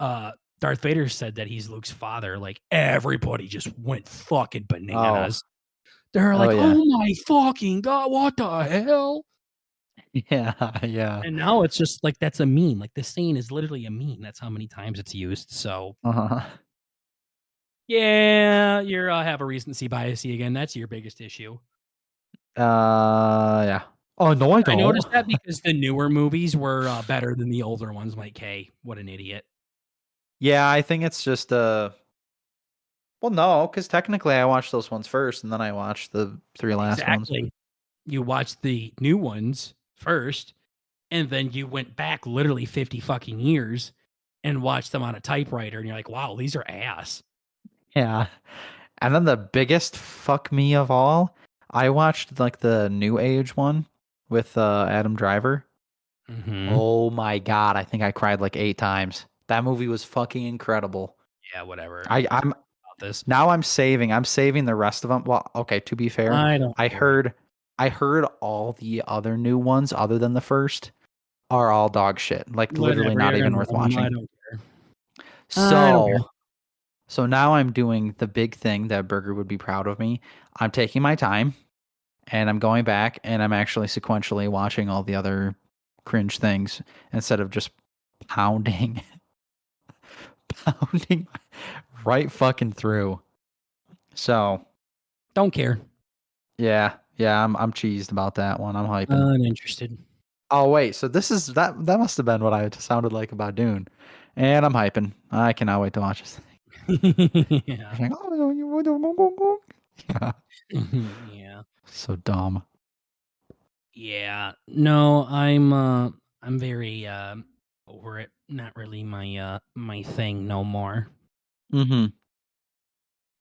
uh, Darth Vader said that he's Luke's father, like, everybody just went fucking Oh. bananas. They're Oh, like, yeah. "Oh my fucking god, what the hell?" Yeah, yeah. And now it's just like that's a meme. Like this saying is literally a meme. That's how many times it's used. So Uh-huh. yeah, you're have a recency bias again. That's your biggest issue. Yeah. Oh, no, I I don't. noticed that because the newer movies were better than the older ones. Like, hey, what an idiot. Yeah, I think it's just, well, no, because technically I watched those ones first, and then I watched the 3 last ones. Exactly. You watched the new ones first, and then you went back literally 50 fucking years and watched them on a typewriter, and you're like, wow, these are ass. Yeah. And then the biggest fuck me of all, I watched like the New Age one with Adam Driver. Mhm. Oh my God, I think I cried like 8 times. That movie was fucking incredible. Yeah, whatever. I, Let's I'm about this. Now I'm saving the rest of them. Well, okay, to be fair, I don't I care. heard I heard all the other new ones other than the first are all dog shit. Like literally Whatever, not you're even gonna worth love 'em, I watching. don't care. I don't care. So, so now I'm doing the big thing that Burger would be proud of me. I'm taking my time and I'm going back and I'm actually sequentially watching all the other cringe things instead of just pounding pounding right fucking through. So, Don't care. yeah, I'm cheesed about that one. I'm hyping. Uninterested. Oh wait, so this is that must have been what I sounded like about Dune. And I'm hyping. I cannot wait to watch this thing. Yeah. It's like, oh, you yeah. Mhm, yeah. So dumb. Yeah. No, I'm very, over it. Not really my thing no more. Mm-hmm.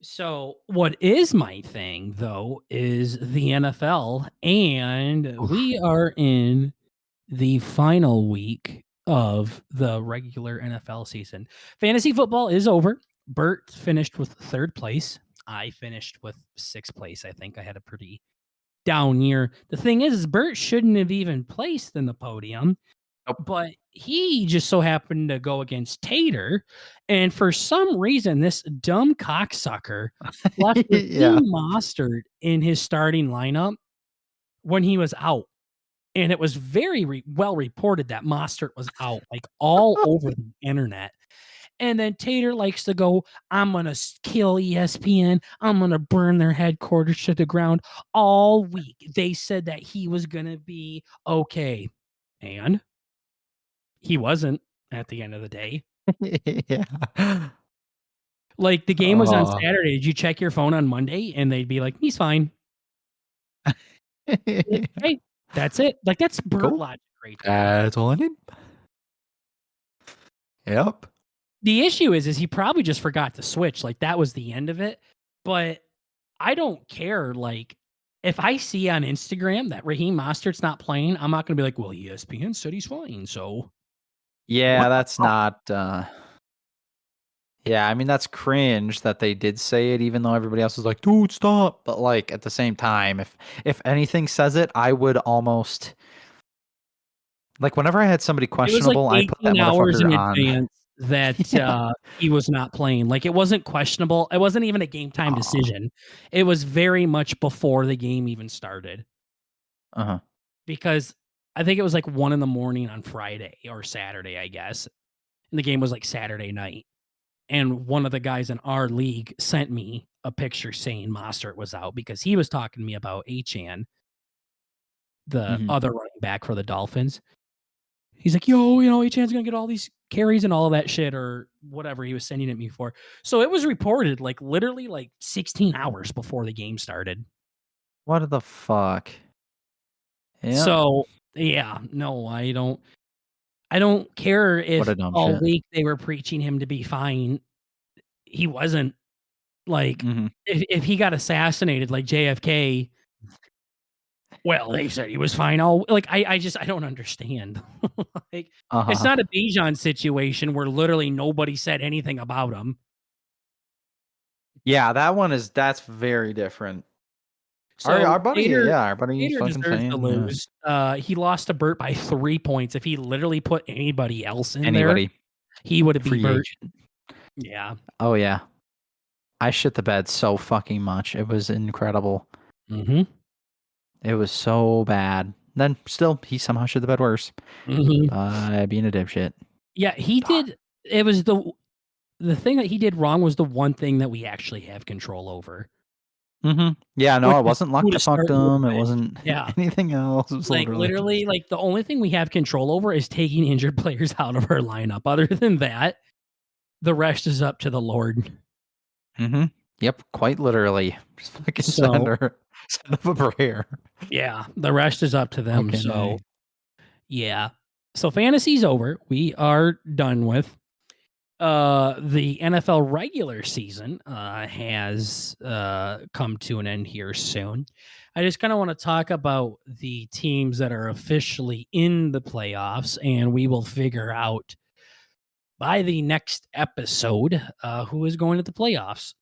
So, what is my thing though is the NFL, and Oof. we are in the final week of the regular NFL season. Fantasy football is over. Bert finished with third place. I finished with sixth place. I think I had a pretty down year. The thing is Bert shouldn't have even placed in the podium, Nope. but he just so happened to go against Tater. And for some reason, this dumb cocksucker left Yeah. Raheem Mostert in his starting lineup when he was out. And it was very well reported that Mostert was out, like all over the internet. And then Tater likes to go, I'm going to kill ESPN. I'm going to burn their headquarters to the ground all week. They said that he was going to be okay. And he wasn't at the end of the day. Yeah. Like the game was on Oh. Saturday. Did you check your phone on Monday? And they'd be like, he's fine. Like, hey, that's it. Like that's Bert Cool. logic right there. That's all I need. Yep. The issue is he probably just forgot to switch. Like that was the end of it. But I don't care. Like if I see on Instagram that Raheem Mostert's not playing, I'm not gonna be like, well, ESPN said he's fine. So Yeah, what the that's fuck? not yeah, I mean that's cringe that they did say it even though everybody else is like, "Dude, stop." But like at the same time, if anything says it, I would almost like whenever I had somebody It was like questionable, I put that 18 hours motherfucker in on. advance that Yeah. he was not playing. Like it wasn't questionable. It wasn't even a game time Aw. decision. It was very much before the game even started Uh-huh. because I think it was like 1 in the morning on Friday or Saturday, I guess. And the game was like Saturday night. And one of the guys in our league sent me a picture saying Mostert was out because he was talking to me about Achan, the Mhm. other running back for the Dolphins. He's like, yo, you know, Achan's gonna get all these carries and all of that shit, or whatever he was sending it me for. So it was reported like literally like 16 hours before the game started. What the fuck? Yep. So yeah, no, I don't care What a if dumb all shit. week they were preaching him to be fine. He wasn't. Like Mhm. if he got assassinated like JFK, well, they said he was fine all like I just I don't understand. Like it's Uh-huh. not a Bijan situation where literally nobody said anything about him. Yeah, that's very different. Our So buddy, Tater yeah, our buddy Tater fucking deserves to saying, yeah. lose. He lost to Burt by 3 points. If he literally put anybody else in there, Anybody, he would have beat free Burt. agent. Yeah. Oh yeah. I shit the bed so fucking much. It was incredible. Mhm. It was so bad. Then still, he somehow shit the bed worse Mhm. by being a dipshit. Yeah, he Fuck. did it was the thing that he did wrong was the one thing that we actually have control over. Mhm. Yeah, no, Which it is wasn't luck who to that fucked start and who to him. It bench. wasn't Yeah. anything else. It was Like, literally just literally, like, the only thing we have control over is taking injured players out of our lineup. Other than that, the rest is up to the Lord. mhm. Yep, quite literally. Just fucking So, send up a prayer. yeah, the rest is up to them. Fucking So, A. yeah. So fantasy's over. We are done with. The NFL regular season has come to an end here soon. I just kind of want to talk about the teams that are officially in the playoffs, and we will figure out by the next episode who is going to the playoffs.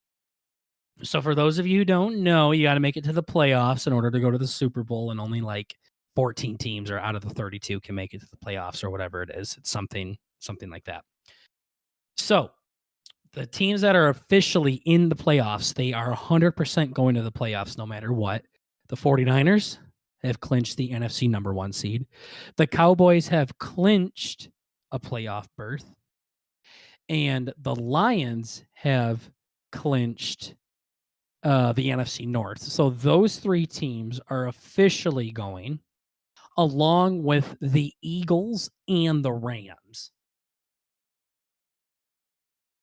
So, for those of you who don't know, you got to make it to the playoffs in order to go to the Super Bowl, and only like 14 teams or out of the 32 can make it to the playoffs or whatever it is. It's something like that. So, the teams that are officially in the playoffs, they are 100% going to the playoffs no matter what. The 49ers have clinched the NFC number 1 seed. The Cowboys have clinched a playoff berth, and the Lions have clinched the NFC North. So those 3 teams are officially going, along with the Eagles and the Rams.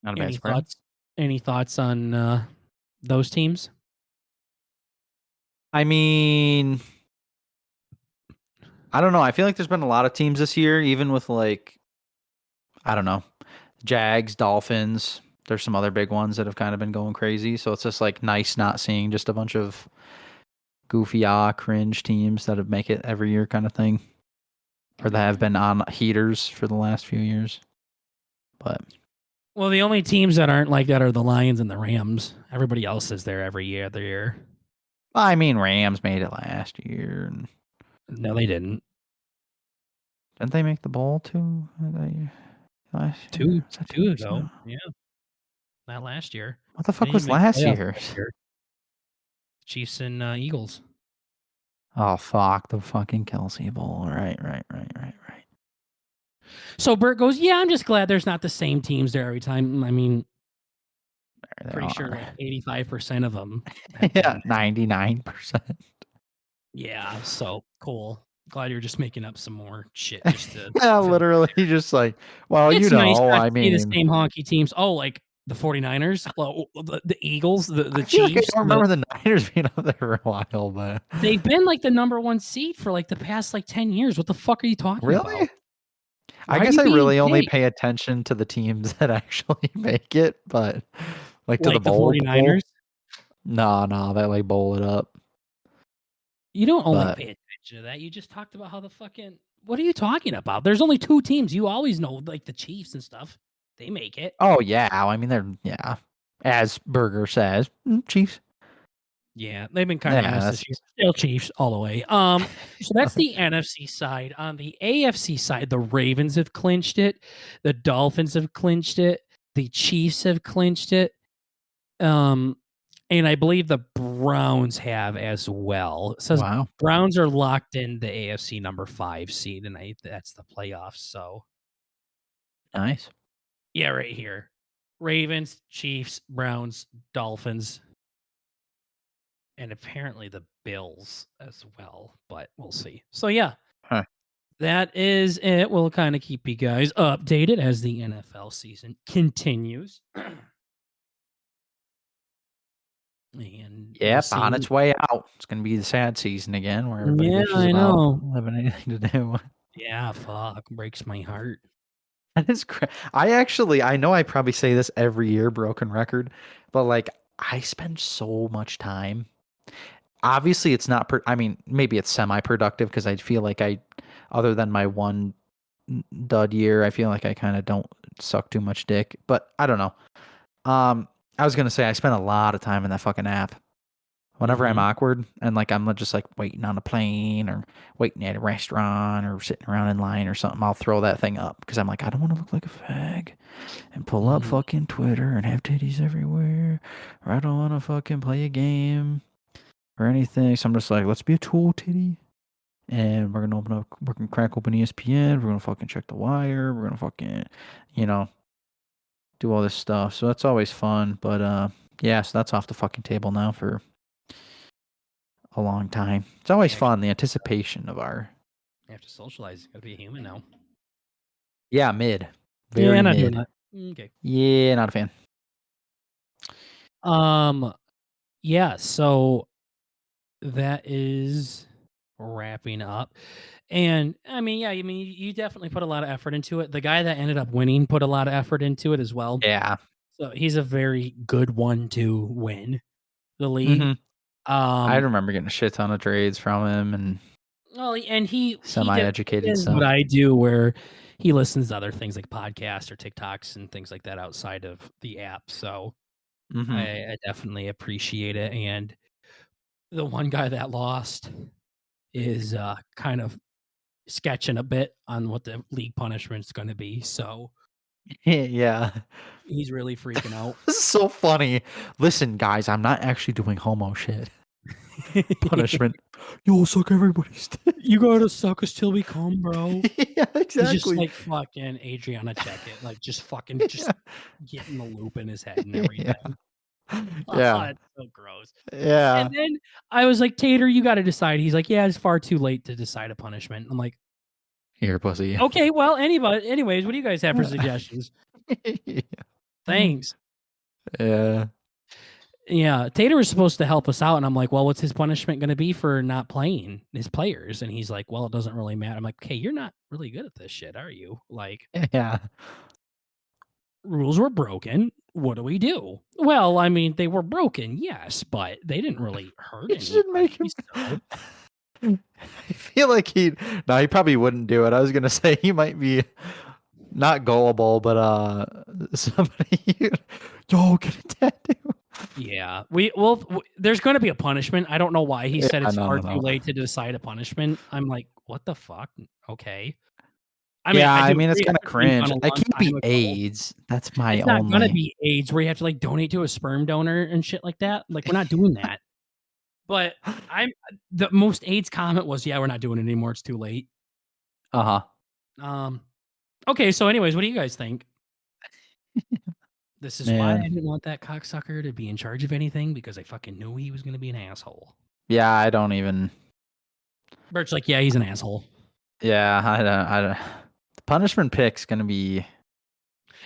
Not a bad Any spread. thoughts? Any thoughts on those teams? I mean, I don't know. I feel like there's been a lot of teams this year, even with like, I don't know, Jags, Dolphins. There's some other big ones that have kind of been going crazy. So it's just like nice not seeing just a bunch of goofy, cringe teams that have make it every year kind of thing, or that Yeah. have been on heaters for the last few years. But Well, the only teams that aren't like that are the Lions and the Rams. Everybody else is there every year. Other year. I mean, Rams made it last year, and No, they didn't. didn't they make the bowl too last year? Two, Was that 2 two years ago. ago? Yeah, not last year. What the They fuck didn't even was make the last playoffs year's? last year. Chiefs and Eagles. Oh fuck, the fucking Kelsey Bowl. Right. So Bert goes, "Yeah, I'm just glad there's not the same teams there every time." I mean, There they pretty sure are. like 85% of them have Yeah, been. 99%. Yeah, so cool. Glad you're just making up some more shit just to Yeah, fill the literally just like, well, It's nice not I to see the mean, same honky teams. Oh, like the 49ers, well, the Eagles, the I feel like I Chiefs, don't remember the Niners being up there for a while, but they've been like the number 1 seed for like the past like 10 years. What the fuck are you talking about? really? I Why are guess you I being really only fake? pay attention to the teams that actually make it, but like to the Like the bowl. 49ers? No, that like bowl it up. You don't only But pay attention to that. You just talked about how the fucking what are you talking about? There's only 2 teams. You always know like the Chiefs and stuff. They make it. oh yeah, I mean they're yeah. As Burger says, Chiefs. Yeah, they've been kind of Yeah, ass that's this year. Still Chiefs all the way. So that's the NFC side. On the AFC side, the Ravens have clinched it, the Dolphins have clinched it, the Chiefs have clinched it, um, and I believe the Browns have as well. It says wow. Browns are locked in the AFC number 5 seed, and that's the playoffs. So Nice. yeah, right here, Ravens, Chiefs, Browns, Dolphins, and apparently the Bills as well, but we'll see. So yeah, Huh. that is it. We'll kind of keep you guys updated as the NFL season continues. And we'll Yep, on see. its way out. It's gonna be the sad season again where everybody Yeah, bitches I about know. having anything to do. Yeah, fuck, breaks my heart. That is I know I probably say this every year, broken record, but like I spend so much time. Obviously, it's not I mean, maybe it's semi-productive because I feel like other than my one dud year, I feel like I kind of don't suck too much dick, but I don't know. I was gonna say I spent a lot of time in that fucking app. Whenever I'm Mhm. awkward and like I'm just like waiting on a plane or waiting at a restaurant or sitting around in line or something, I'll throw that thing up because I'm like, I don't want to look like a fag and pull up Mhm. fucking Twitter and have titties everywhere, or I don't want to fucking play a game or anything. So I'm just like, let's be a tool titty. And we're gonna crack open ESPN. We're gonna fucking check the wire. We're gonna fucking, you know, do all this stuff. So that's always fun. But yeah, so that's off the fucking table now for a long time. It's always You actually fun, the anticipation of our you have to socialize. You gotta be a human now. yeah, mid. Yeah, Very not doing mid. that. Okay. Yeah, not a fan. Um, yeah, so that is wrapping up. And I mean, yeah, I mean, you definitely put a lot of effort into it. The guy that ended up winning put a lot of effort into it as well. Yeah. So he's a very good one to win the league. Mhm. I Um, remember getting a shit ton of trades from him and well, and he semi-educated does what stuff. I do, where he listens to other things like podcasts or TikToks and things like that outside of the app. So Mhm. I definitely appreciate it. And the one guy that lost is kind of sketching a bit on what the league punishment's going to be. So Yeah. he's really freaking out. This is so funny. "Listen, guys, I'm not actually doing homo shit." Punishment. "You'll suck everybody's dick." You gotta suck us till we come, bro. Yeah, He's just exactly. like fucking Adriana check it, like just fucking just Yeah. getting the loop in his head and Yeah. everything. Oh, Yeah. it's so gross. And Yeah. then I was like, Tater, you gotta decide. He's like, yeah, it's far too late to decide a punishment. I'm like, Here, pussy. okay, well, anyways, what do you guys have for suggestions? Thanks. Yeah. Yeah, Tater was supposed to help us out, and I'm like, well, what's his punishment gonna be for not playing his players? And he's like, well, it doesn't really matter. I'm like, okay, you're not really good at this shit, are you? Like, Yeah. rules were broken. What do we do? Well, I mean, they were broken, yes, but they didn't really hurt You should make anybody. him So I feel like he probably wouldn't do it. I was gonna say he might be not gullible, but, somebody "Yo, get a tattoo." yeah, there's going to be a punishment. I don't know why he said Yeah, it's no, far no, too no. late to decide a punishment. I'm like, what the fuck? Okay. I mean, Yeah, I I do mean, it's agree. kinda It's been done cringe. a It long can't time be ago. AIDS. That's my It's not going to only be AIDS where you have to like donate to a sperm donor and shit like that. Like, we're not doing that. But I'm the most AIDS comment was, yeah, we're not doing it anymore. It's too late. Uh-huh. Um, okay. So, anyways, what do you guys think? This is why I Man. didn't want that cocksucker to be in charge of anything because I fucking knew he was gonna be an asshole. Yeah, I don't even Bert's like, "Yeah, he's an asshole." yeah, I don't the punishment pick's gonna be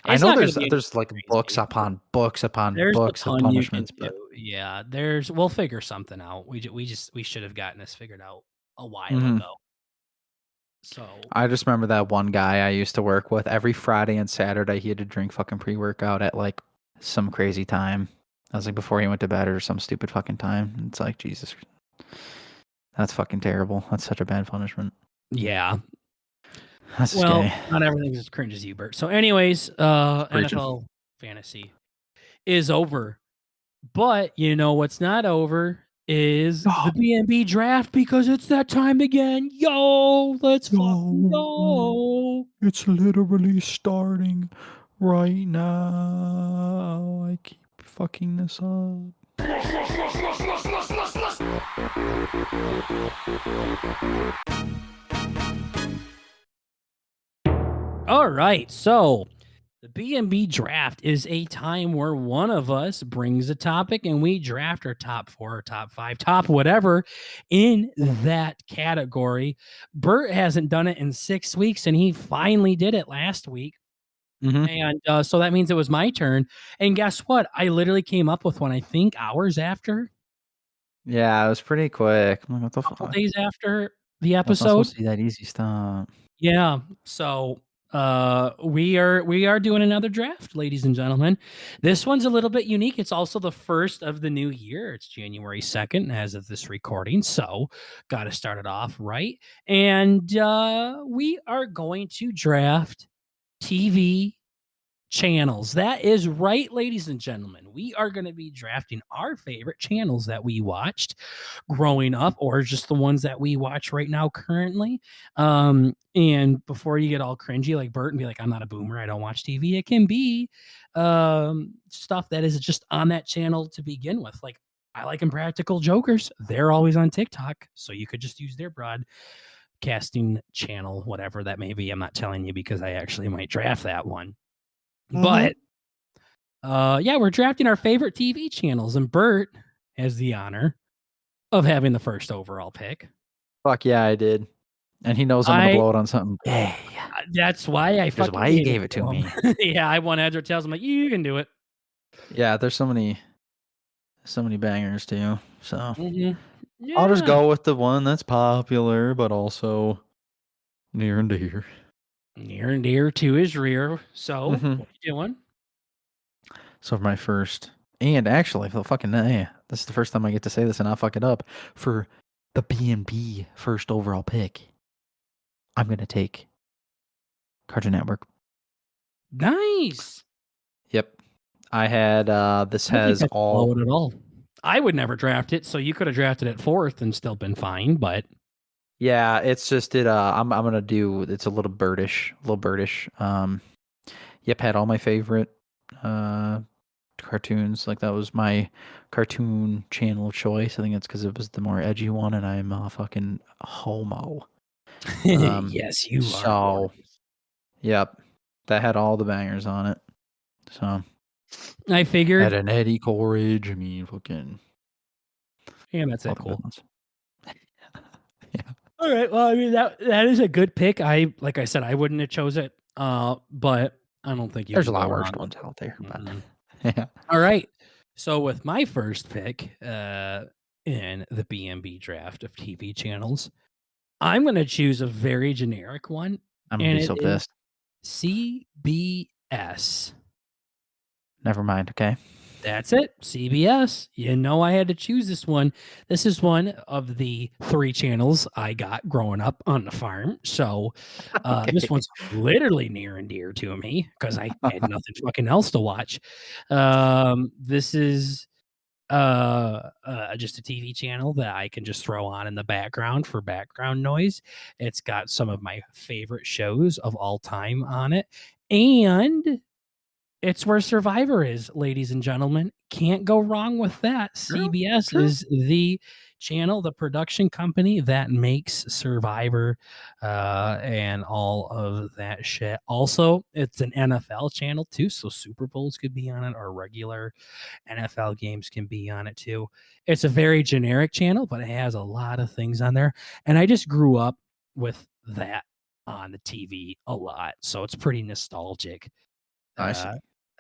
I It's know not gonna there's be there's, anything like, books crazy. upon books upon There's a books of ton you can punishments, but do. Yeah, we'll figure something out. We should have gotten this figured out a while mhm. ago. So, I just remember that one guy I used to work with, every Friday and Saturday, he had to drink fucking pre-workout at, like, some crazy time. I was like, before he went to bed or some stupid fucking time. It's like, Jesus. That's fucking terrible. That's such a bad punishment. yeah. That's just Well, gay. not everything's as cringe as you, Bert. So anyways, Preaching. NFL fantasy is over. But you know what's not over is the Oh, BNB draft because it's that time again. Yo, let's fucking no. go. It's literally starting right now. I keep fucking this up. All right. So the BNB draft is a time where one of us brings a topic and we draft our top four, or top five, top whatever in that category. Bert hasn't done it in 6 weeks and he finally did it last week. Mhm. And so that means it was my turn. And guess what? I literally came up with one, I think, hours after, Yeah, it was pretty quick. I'm like, what the a couple fuck? days after the That's not episode. supposed to be that easy. Stop. Yeah. So we are doing another draft, ladies and gentlemen. This one's a little bit unique. It's also the first of the new year. It's January 2nd as of this recording. So gotta start it off right. And we are going to draft TV channels. That is right, ladies and gentlemen. We are going to be drafting our favorite channels that we watched growing up, or just the ones that we watch right now currently. And before you get all cringy like Bert and be like, I'm not a boomer, I don't watch TV, it can be stuff that is just on that channel to begin with. Like, I like Impractical Jokers. They're always on TikTok. So you could just use their broadcasting channel, whatever that may be. I'm not telling you because I actually might draft that one. Mhm. But yeah, we're drafting our favorite TV channels, and Bert has the honor of having the first overall pick. Fuck yeah, I did. And he knows I'm gonna I blow it on something gay. That's why I Which is fucking why he gave it gave it to to him. me. Yeah, I won heads or tails. I'm like, you can do it. Yeah, there's so many bangers too. So Mhm. I'll just Yeah. go with the one that's popular, but also near and dear. Near and dear to his rear. So, Hmm. what you doing? So for my first, and actually, for the fucking yeah, this is the first time I get to say this and not fuck it up. For the B&B first overall pick, I'm gonna take Cartoon Network. Nice. Yep. I had this I don't think has that's all. low at all. I would never draft it, so you could have drafted it fourth and still been fine, but Yeah, it's just it. I'm gonna do. It's a little birdish. Yep, had all my favorite uh cartoons. Like that was my cartoon channel choice. I think it's because it was the more edgy one, and I'm a fucking homo. Um, yes, you are so gorgeous. yep, that had all the bangers on it. So I had figured, an Eddie Courage. I mean, fucking and that's all it. the good Cool. ones. Yeah, All right. Well, I mean that is a good pick. Like I said, I wouldn't have chose it. But I don't think you there's can a go lot wrong worse with ones out there, it. but Mhm. yeah. All right. So with my first pick, in the BMB draft of TV channels, I'm going to choose a very generic one, I'm gonna and be it so is pissed. CBS. Never mind. Okay. That's it, CBS. You know I had to choose this one. This is one of the 3 channels I got growing up on the farm, so, this Okay. one's literally near and dear to me because I had nothing fucking else to watch. This is, just a TV channel that I can just throw on in the background for background noise. It's got some of my favorite shows of all time on it, and it's where Survivor is, ladies and gentlemen. Can't go wrong with that. True. CBS True. is the channel, the production company that makes Survivor, and all of that shit. Also, it's an NFL channel too, so Super Bowls could be on it or regular NFL games can be on it too. It's a very generic channel, but it has a lot of things on there, and I just grew up with that on the TV a lot, so it's pretty nostalgic I see.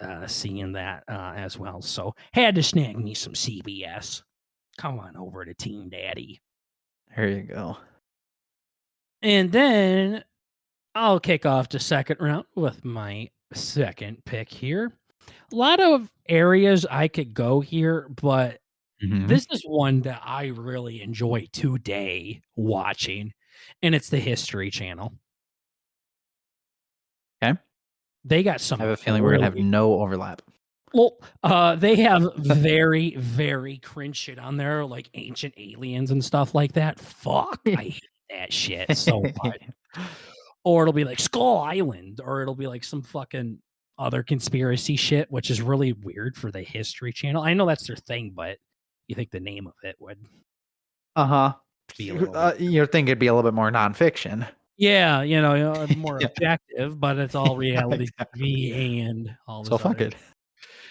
uh, seeing that as well. So had to snag me some CBS. Come on over to Team Daddy. There you go. And then I'll kick off the second round with my second pick here. A lot of areas I could go here, but Hmm. this is one that I really enjoy today watching, and it's the History Channel. Okay. They got I have some a feeling we're gonna have really no overlap. well, they have very, very cringe shit on there, like ancient aliens and stuff like that. Fuck, I hate that shit so much. Or it'll be like Skull Island, or it'll be like some fucking other conspiracy shit, which is really weird for the History Channel. I know that's their thing, but you think the name of it would Uh-huh. be a little weird. You'd think it'd be a little bit more nonfiction. Yeah, more Yeah. objective, but it's all Yeah, reality exactly. TV and all So this fuck other. it.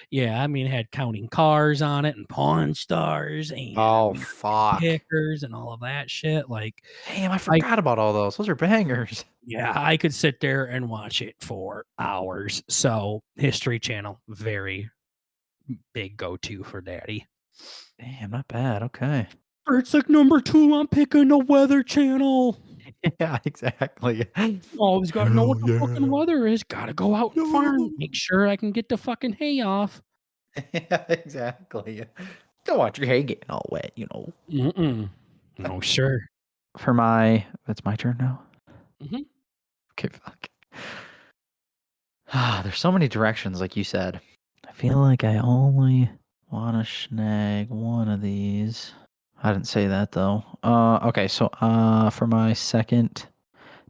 Yeah, I mean, it had Counting Cars on it and Pawn Stars and Oh, American fuck. Pickers and all of that shit, like, Damn, I I forgot about all those. Those are bangers. yeah, I could sit there and watch it for hours. So, History Channel, very big go-to for daddy. Damn, not bad. Okay. It's like number 2, I'm picking the Weather Channel. Yeah, exactly. Always gotta know what Hell the fucking yeah. weather is, gotta go out and farm, No. make sure I can get the fucking hay off. Yeah, exactly. Don't want your hair getting all wet, you know. Mm-mm. No, sure. For my That's my turn now? Mhm. Okay, fuck. There's so many directions, like you said. I feel like I only wanna snag one of these. I didn't say that though. Okay, so for my second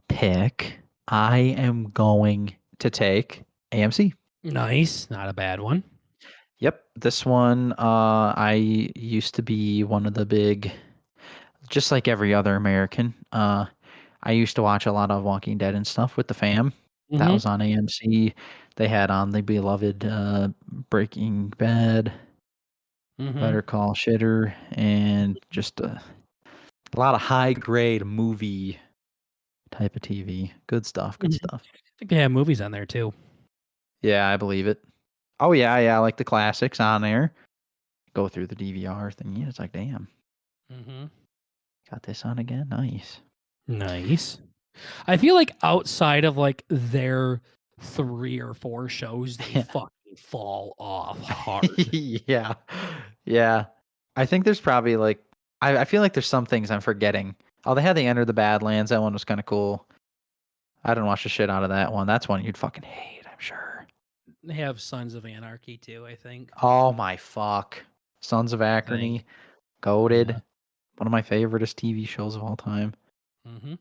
pick, I am going to take AMC. Nice, not a bad one. Yep, this one, I used to be one of the big, just like every other American. I used to watch a lot of Walking Dead and stuff with the fam. That Mhm, was on AMC. They had on the beloved Breaking Bad, mhm. Better Call Shitter, and just a lot of high grade movie type of TV. Good stuff. Good Mhm. stuff. I think they have movies on there too. Yeah, I believe it. Oh yeah, yeah, like the classics on there. Go through the DVR thing. Yeah, it's like damn. Mhm. Got this on again. Nice. Nice. I feel like outside of like their 3 or 4 shows, they Yeah. fucking fall off hard. Yeah. Yeah. I think there's probably like I feel like there's some things I'm forgetting. Oh, they had the Enter the Badlands. That one was kind of cool. I didn't watch the shit out of that one. That's one you'd fucking hate, I'm sure. They have Sons of Anarchy too, I think. Oh my fuck. Sons of I think. Acrony. Goated. Yeah. One of my favoriteest TV shows of all time. Mhm.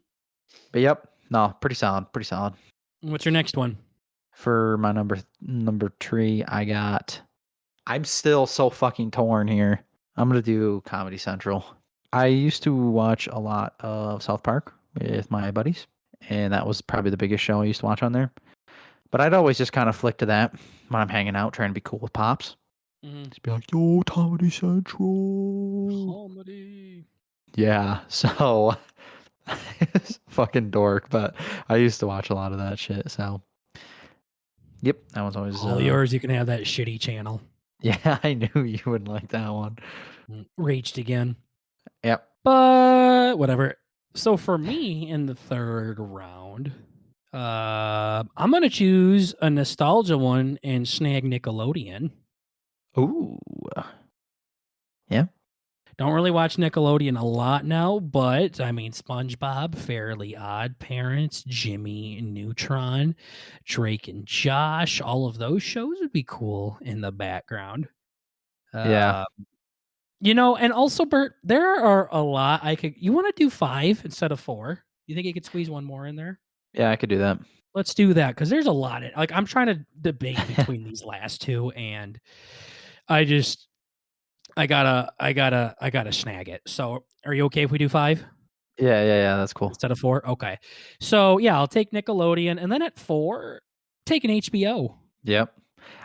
But yep. No, pretty solid. Pretty solid. What's your next one? For my number three, I'm still so fucking torn here. I'm gonna do Comedy Central. I used to watch a lot of South Park with my buddies, and that was probably the biggest show I used to watch on there. But I'd always just kind of flick to that when I'm hanging out, trying to be cool with pops. Mhm. Just be like, "Yo, Comedy Central." Comedy. Yeah, so it's fucking dork, but I used to watch a lot of that shit. So, yep, that was always All yours, you can have that shitty channel. yeah, I knew you wouldn't like that one. Reached again. Yep. But whatever. So for me in the 3rd round, I'm gonna choose a nostalgia one and snag Nickelodeon. Ooh. Yeah. Don't really watch Nickelodeon a lot now, but I mean SpongeBob, Fairly Odd Parents, Jimmy Neutron, Drake and Josh, all of those shows would be cool in the background. Yeah. Uh, and also Bert, there are a lot you want to do 5 instead of 4? You think you could squeeze one more in there? Yeah, I could do that. Let's do that because there's a lot. Like I'm trying to debate between these last 2, and I just I gotta snag it. So, are you okay if we do 5 Yeah, that's cool. instead of 4? Okay. So, yeah, I'll take Nickelodeon, and then at 4, take an HBO. Yep.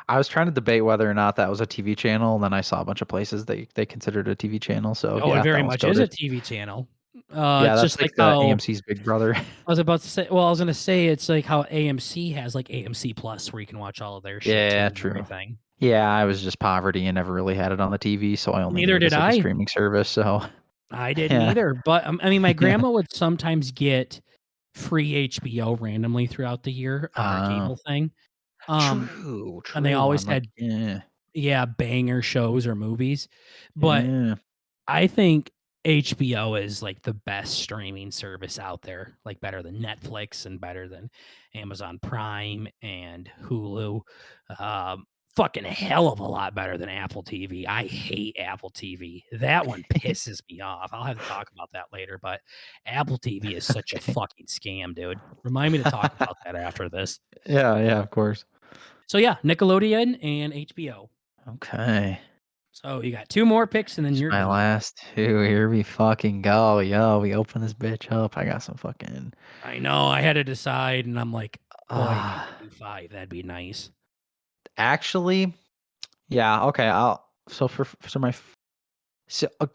I was trying to debate whether or not that was a TV channel, and then I saw a bunch of places they considered it a TV channel. So Oh, it yeah, very that one's much is a goaded. TV channel. Yeah, It's that's just like like the how AMC's Big Brother. I was about to say. Well, I was gonna say it's like how AMC has like AMC Plus, where you can watch all of their shit too Yeah, and true. everything. Yeah, I was just poverty and never really had it on the TV, so I only knew Neither it did as like a I. streaming service. So I didn't yeah, either. But I mean, my yeah. grandma would sometimes get free HBO randomly throughout the year on our Uh, cable thing. Um, true, and they true. always On like had yeah, yeah, banger shows or movies. But yeah, I think HBO is like the best streaming service out there, like better than Netflix and better than Amazon Prime and Hulu. Um, Fucking hell of a lot better than Apple TV. I hate Apple TV. That one pisses me off. I'll have to talk about that later, but Apple TV is such a okay. fucking scam, dude. Remind me to talk about that after this. Yeah, of course. So yeah, Nickelodeon and HBO. Okay. So you got 2 more picks and then It's you're my done. last two. Here we fucking go. Yo, we open this bitch up. I got some fucking I know, I had to decide, and I'm like, "Boy, if you uh could do 5, that'd be nice." actually, yeah, okay. I'll so for my so, for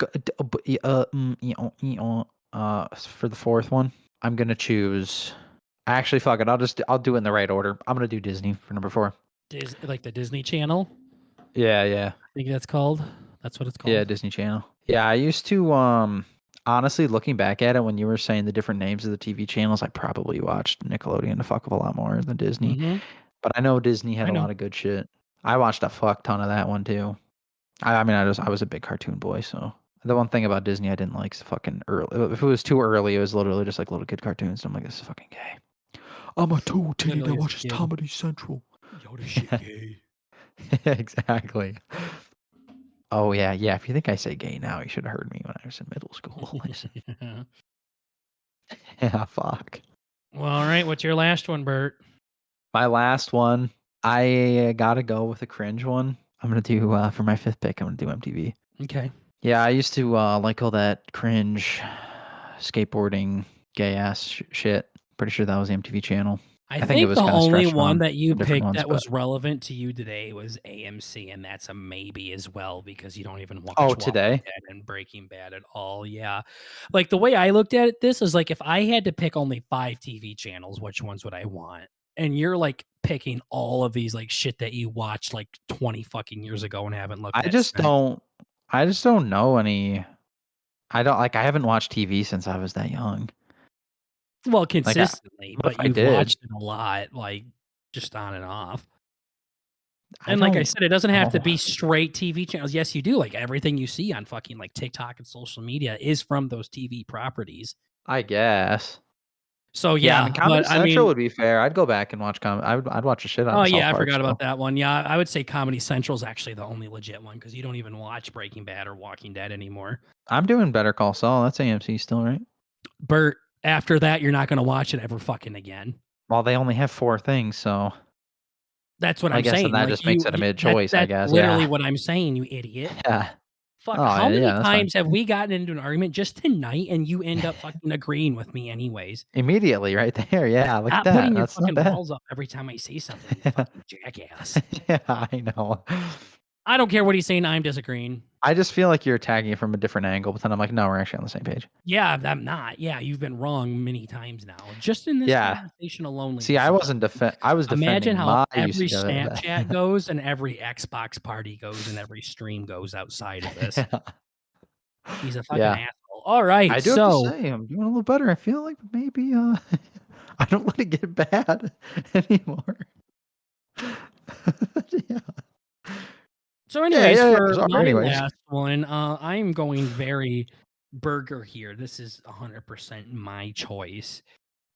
the fourth one, I'm gonna choose. Actually, fuck it. I'll do it in the right order. I'm gonna do Disney for number four. Like the Disney Channel, Yeah. I think that's called. That's what it's Yeah, called. Disney Channel. Yeah, I used to honestly looking back at it when you were saying the different names of the TV channels, I probably watched Nickelodeon a fuck of a lot more than Disney. Mhm. But I know Disney had I a know. lot of good shit. I watched a fuck ton of that one too. I mean I was a big cartoon boy, so the one thing about Disney I didn't like is fucking early. If it was too early, it was literally just like little kid cartoons. And I'm like, this is fucking gay. I'm a two titty that Literally as a watches kid. Comedy Central. Yo, this shit gay. Exactly. Oh yeah. If you think I say gay now, you should have heard me when I was in middle school. Listen. Yeah, fuck. Well, alright, what's your last one, Bert? My last one, I gotta go with a cringe one. I'm gonna do for my fifth pick. I'm gonna do MTV. Okay. Yeah, I used to like all that cringe skateboarding, gay ass shit. Pretty sure that was the MTV channel. I I think it think was the kind of only stretched one on that you some different picked ones, that but was relevant to you today was AMC, and that's a maybe as well because you don't even oh, watch Walking today. Dead and Breaking Bad at all. Yeah. Like the way I looked at it, this is like if I had to pick only 5 TV channels, which ones would I want? And you're like picking all of these like shit that you watched like 20 fucking years ago and haven't looked I at just since. don't. I just don't know any. I haven't watched TV since I was that young. Well, Like, consistently, but if but I you've did, watched it a lot, like, just on and off. I And like I don't said, it doesn't have to know. be straight TV channels. Yes, you do. Like everything you see on fucking like TikTok and social media is from those TV properties. I guess. So Yeah, I mean, yeah, Comedy but I Central mean, would be fair. I'd go back and watch I'd watch the shit out oh of South yeah, I Park forgot about still. that one. Yeah, I would say Comedy Central is actually the only legit one because you don't even watch Breaking Bad or Walking Dead anymore. I'm doing Better Call Saul. That's AMC still, right? Bert, after that, you're not going to watch it ever fucking again. Well, they only have 4 things, so That's what I I'm guess then saying. that Like just makes it a that mid-choice, I that's guess. literally Yeah. what I'm saying, you idiot. Yeah. Fuck, Oh, how yeah, many yeah, that's fine. times have we gotten into an argument just tonight and you end up fucking agreeing with me anyways? Immediately right there. Yeah, look at Stop that. putting your That's not fucking bad. balls up every time I say something, you Yeah. fucking jackass. Yeah, I know. I don't care what he's saying, I'm disagreeing. I just feel like you're attacking it from a different angle, but then I'm like, no, we're actually on the same page. Yeah, I'm not. Yeah, you've been wrong many times now. Just in this Yeah. conversation alone, See, ladies and gentlemen. I was Imagine defending how my every usage of it, but Snapchat goes and every Xbox party goes and every stream goes outside of this. yeah. He's a fucking Yeah. asshole. All right, I do have to so say, I'm doing a little better. I feel like maybe I don't let it get bad anymore. Yeah. Yeah, anyways, yeah, yeah. for Sorry. my Anyways. last one, I'm going very burger here. This is 100% my choice.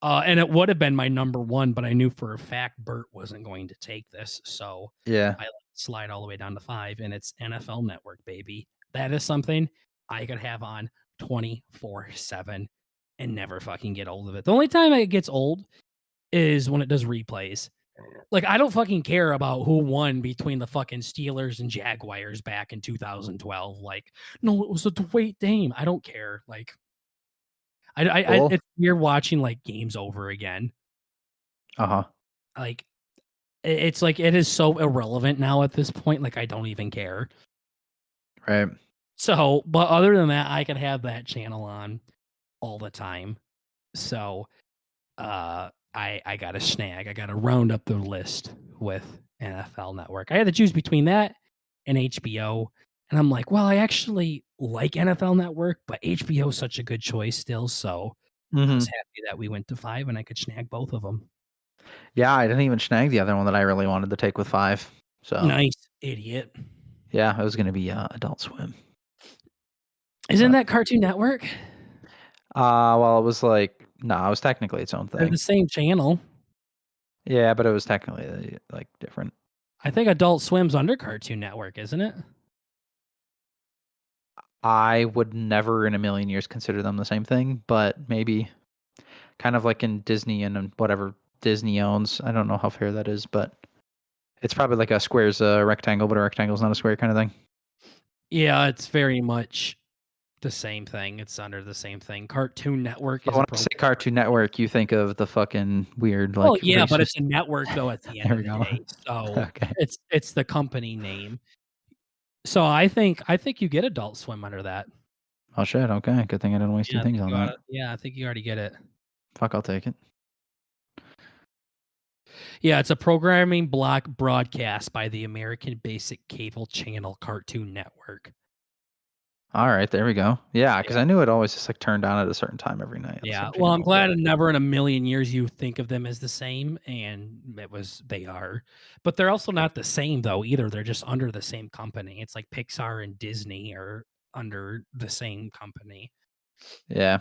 And it would have been my number one, but I knew for a fact Bert wasn't going to take this, so Yeah. I let it slide all the way down to 5, and it's NFL Network, baby. That is something I could have on 24/7 and never fucking get old of it. The only time it gets old is when it does replays. Like, I don't fucking care about who won between the fucking Steelers and Jaguars back in 2012. Like, no, it was a Dwight Dame. I don't care. Like, Well, it's weird watching like games over again. uh-huh. Like, it's like it is so irrelevant now at this point. Like, I don't even care. Right. So, but other than that, I could have that channel on all the time. So, I got to snag. I got to round up the list with NFL Network. I had to choose between that and HBO. And I'm like, well, I actually like NFL Network, but HBO is such a good choice still. So I was Mhm. happy that we went to 5 and I could snag both of them. Yeah, I didn't even snag the other one that I really wanted to take with 5. So, Nice, idiot. yeah, it was gonna be, Adult Swim. Isn't But, that Cartoon Network? well, it was like no, it was technically its own They're thing. the same channel. Yeah, but it was technically, like, different. I think Adult Swim's under Cartoon Network, isn't it? I would never in a million years consider them the same thing, but maybe kind of like in Disney and whatever Disney owns. I don't know how fair that is, but it's probably like a square's a rectangle, but a rectangle's not a square kind of thing. Yeah, it's very much the same thing. It's under the same thing. Cartoon Network But is a when I say program. Cartoon Network, you think of the fucking weird, Well, like yeah, but it's racist. a network though at the end There of we the go. day. So Okay. it's the company name. So I think you get Adult Swim under that. Oh shit. Okay. Good thing I didn't waste Yeah, two I think things on you that. oughta yeah, I think you already get it. Fuck, I'll take it. Yeah, it's a programming block broadcast by the American Basic Cable Channel Cartoon Network. All right, there we go. Yeah, because Yeah. I knew it always just like turned on at a certain time every night on the Yeah. same Well, I'm channel. glad But never in a million years you think of them as the same, and they are. But they're also not the same though either. They're just under the same company. It's like Pixar and Disney are under the same company. yeah,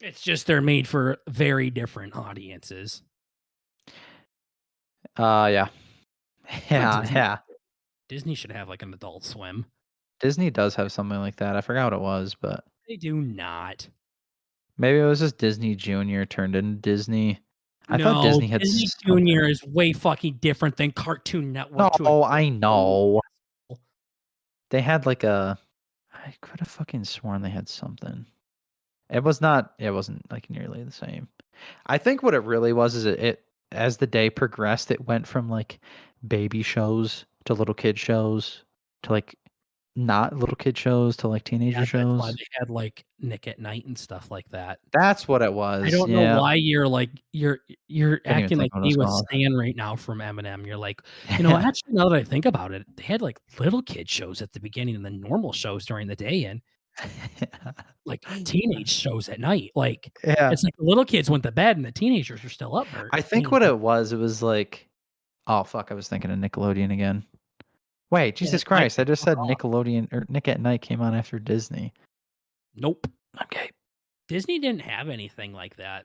It's just they're made for very different audiences. yeah, But yeah, yeah. Disney should have like an Adult Swim. Disney does have something like that. I forgot what it was, but They do not. maybe it was just Disney Junior turned into Disney. I thought No, Disney had Disney something. Junior is way fucking different than Cartoon Network to a No, I degree. know. They had like a. I could have fucking sworn they had something. It was not. It wasn't like nearly the same. I think what it really was is it as the day progressed, it went from like baby shows to little kid shows to like not little kid shows to like Yeah, teenager that's why shows. they had like Nick at Night and stuff like that. That's what it I was. don't know Yeah. why you're like you're Couldn't even acting think like what it me was with called. Stan right now from Eminem. You're like, Yeah. actually now that I think about it, they had like little kid shows at the beginning and then normal shows during the day and Like, teenage shows at night, like, Yeah. it's like the little kids went to bed and the teenagers are still up, Bert. I think what it was like oh, fuck, I was thinking of Nickelodeon again. Wait, Yeah, Jesus might Christ, be I just fuck said off. Nickelodeon or Nick at Night came on after Disney. Nope. Okay. Disney didn't have anything like that.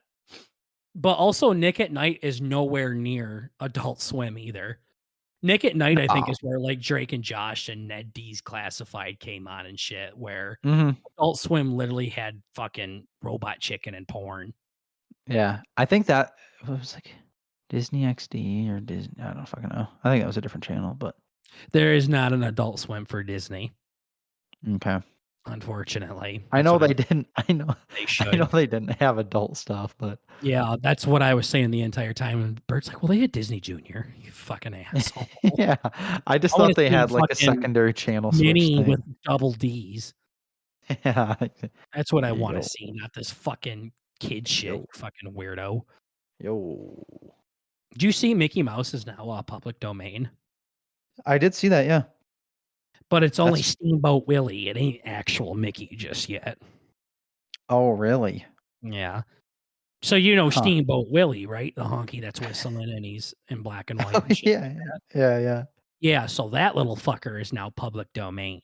But also Nick at Night is nowhere near Adult Swim either. Nick at Night, I think, No. is where, like, Drake and Josh and Ned D's Classified came on and shit, where Mhm. Adult Swim literally had fucking Robot Chicken and porn. Yeah. I think that what was like Disney XD or Disney I don't fucking know. I think that was a different channel, but There is not an Adult Swim for Disney, okay. unfortunately. I That's know what they didn't they I know should. they didn't have adult stuff, but Yeah, that's what I was saying the entire time, and Bert's like, "Well, they had Disney Junior, you fucking asshole." yeah. I just I wanna thought they see had like a fucking secondary channel switch Minnie with thing. double Ds. Yeah. That's what I wanna Yo. see, not this fucking kid shit, Yo. you fucking weirdo. Yo. Do you see Mickey Mouse is now, public domain? I did see that, yeah. But it's only That's Steamboat Willie, it ain't actual Mickey just yet. oh, really? Yeah. So you know Huh. Steamboat Willie, right? The honky that's whistling and he's in black and white Oh, and shit yeah, like yeah. that. Yeah, yeah. Yeah, so that little fucker is now public domain,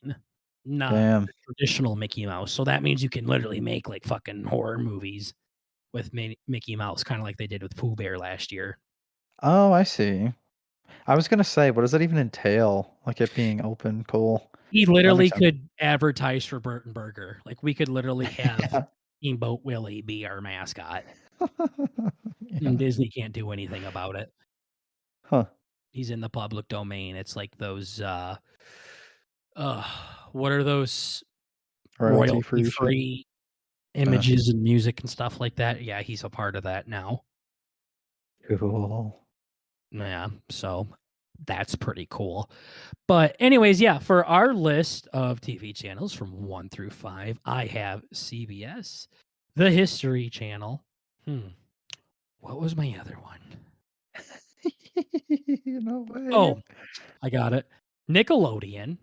not Damn. the traditional Mickey Mouse. So that means you can literally make, like, fucking horror movies with Mickey Mouse, kinda like they did with Pooh Bear last year. Oh, I see. I was gonna say, what does that even entail? Like it being open, cool. He That literally makes sense. could advertise for Burton Burger. Like, we could literally have Yeah. Steamboat Willie be our mascot, and Yeah. Disney can't do anything about it. Huh. He's in the public domain. It's like those, uh, what are those Royalty-free shit. royalty-free Uh, images and music and stuff like that? Yeah, he's a part of that now. cool. Yeah, so that's pretty cool. But anyways, yeah, for our list of TV channels from 1 through 5, I have CBS, the History Channel. What was my other one? No way. Oh, I got it. Nickelodeon,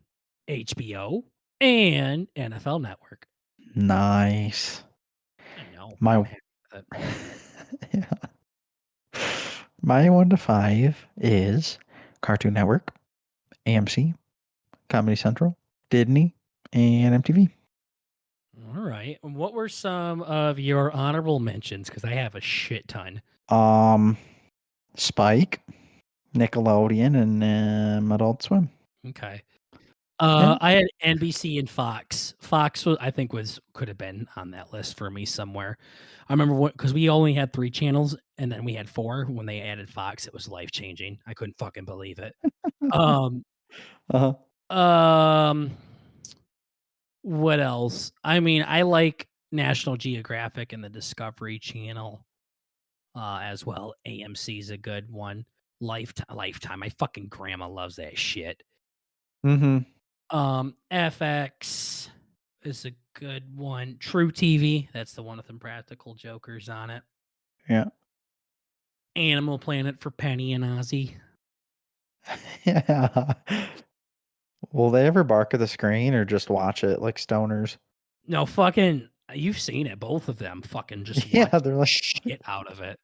HBO, and NFL Network. Nice. I know, I'm My happy with it. yeah. My 1 to 5 is Cartoon Network, AMC, Comedy Central, Disney, and MTV. Alright, and what were some of your honorable mentions? Because I have a shit ton. Um, Spike, Nickelodeon, and, Adult Swim. Okay. Yeah. I had NBC and Fox. Fox was I think could have been on that list for me somewhere. I remember what because we only had 3 channels and then we had 4. When they added Fox, it was life changing. I couldn't fucking believe it. Um, Uh-huh. um, what else? I mean, I like National Geographic and the Discovery Channel, as well. AMC's a good one. Lifetime. My fucking grandma loves that shit. Mhm. FX is a good one. True TV, that's the one with them practical jokers on it. Yeah. Animal Planet for Penny and Ozzy. Yeah. Will they ever bark at the screen or just watch it like stoners? No, fucking you've seen it, both of them fucking just Yeah, watch the they're like shit out of it.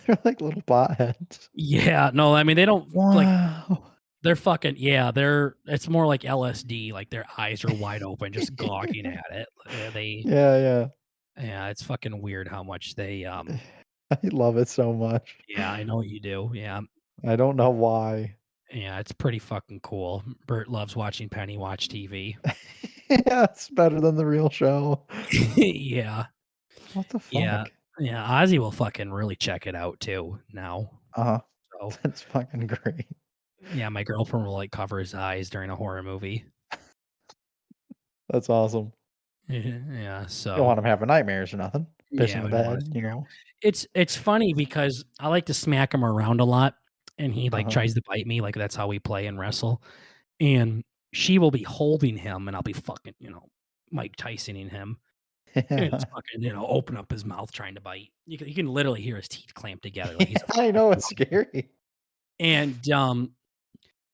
they're like little potheads. Yeah, no, I mean, they don't like, Wow. they're fucking yeah, it's more like LSD, like, their eyes are wide open, just gawking at it. Yeah, yeah. Yeah, it's fucking weird how much they, I love it so much. yeah, I know what you do, yeah. I don't know why. Yeah, it's pretty fucking cool. Bert loves watching Penny watch TV. Yeah, it's better than the real show. Yeah, What the yeah, fuck? yeah, Ozzy will fucking really check it out too now. Uh-huh. So, That's fucking great. yeah, my girlfriend will, like, cover his eyes during a horror movie. That's awesome. Yeah, You don't so want him having nightmares or nothing. yeah, Pissing the we don't wanna bed, you know? it's funny because I like to smack him around a lot, and he, like, Uh-huh. tries to bite me, like, that's how we play and wrestle, and she will be holding him, and I'll be fucking, Mike Tysoning him, and Yeah. just fucking, open up his mouth trying to bite. You can literally hear his teeth clamp together like he's a I fucking know, it's dog. scary. And,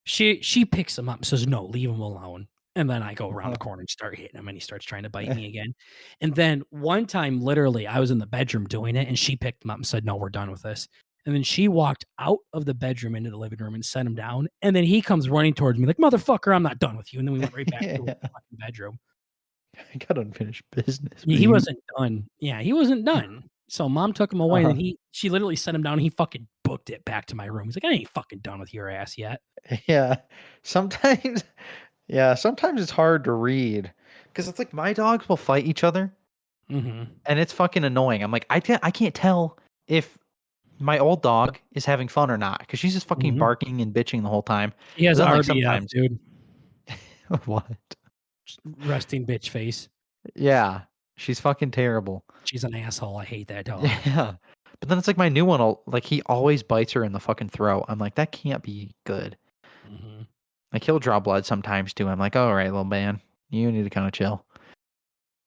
she picks him up and says, "No, leave him alone." And then I go around the corner and start hitting him, and he starts trying to bite me again. And then one time, literally, I was in the bedroom doing it, and she picked him up and said, "No, we're done with this." And then she walked out of the bedroom into the living room and set him down. And then he comes running towards me like, "Motherfucker, I'm not done with you." And then we went right back to the Yeah. fucking bedroom. I got unfinished business Yeah, with he you. wasn't done. Yeah, he wasn't done. So mom took him away, and then Uh-huh. she literally set him down, and he fucking booked it back to my room. He's like, "I ain't fucking done with your ass yet." Yeah. Sometimes yeah, sometimes it's hard to read because it's like my dogs will fight each other, Mhm. and it's fucking annoying. I'm like, I can't tell if my old dog is having fun or not because she's just fucking Mhm. barking and bitching the whole time. He But has then, like, RBF, sometimes dude. what? Just resting bitch face. Yeah, she's fucking terrible. She's an asshole. I hate that dog. Yeah. But then it's like my new one like, he always bites her in the fucking throat. I'm like, "That can't be good." Mhm. Like, he'll draw blood sometimes too. I'm like, "Alright, little man, you need to kinda chill."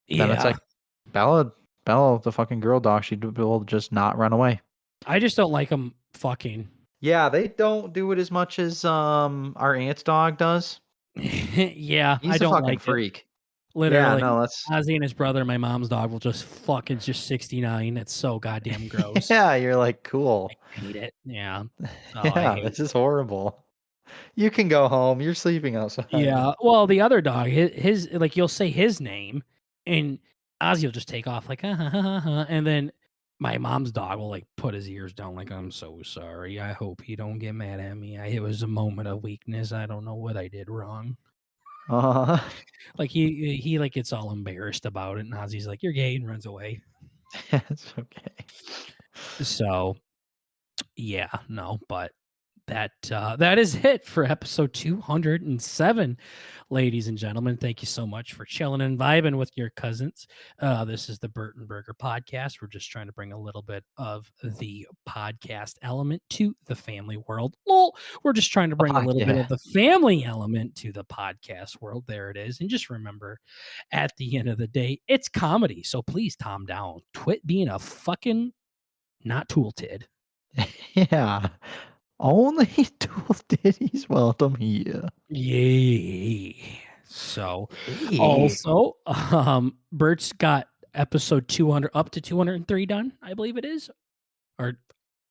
But then it's Yeah. like, Bella, the fucking girl dog, she will just not run away. I just don't like him fucking. Yeah, they don't do it as much as, our aunt's dog does. Yeah, I He's a don't fucking like it. freak. Yeah, Literally, no, that's Ozzy and his brother, my mom's dog, will just fucking just 69. It's so goddamn gross. yeah, you're like, I "Cool. hate it. Yeah. Oh, I Yeah, hate this it. is horrible. You can go home, you're sleeping outside." Yeah. Well, the other dog, his like you'll say his name, and Ozzy will just take off like, and then my mom's dog will like put his ears down like, "I'm so sorry. I hope you don't get mad at me. It was a moment of weakness. I don't know what I did wrong." Uh-huh. Like he like gets all embarrassed about it, and Ozzy's like, "You're gay," and runs away. It's okay. So yeah, no, but that is it for episode 207, ladies and gentlemen. Thank you so much for chilling and vibing with your cousins. This is the Burton Burger podcast. We're just trying to bring a little bit of the podcast element to the family world. Lol. We're just trying to bring a Fuck little bit yeah. of the family element to the podcast world. There it is. And just remember, at the end of the day, it's comedy. So please calm down. Quit being a fucking not tool tid. Yeah. Only Tool Diddy's welcome here. Yay. So Hey. also, Bert's got episode 200 up to 203 done, I believe it is, or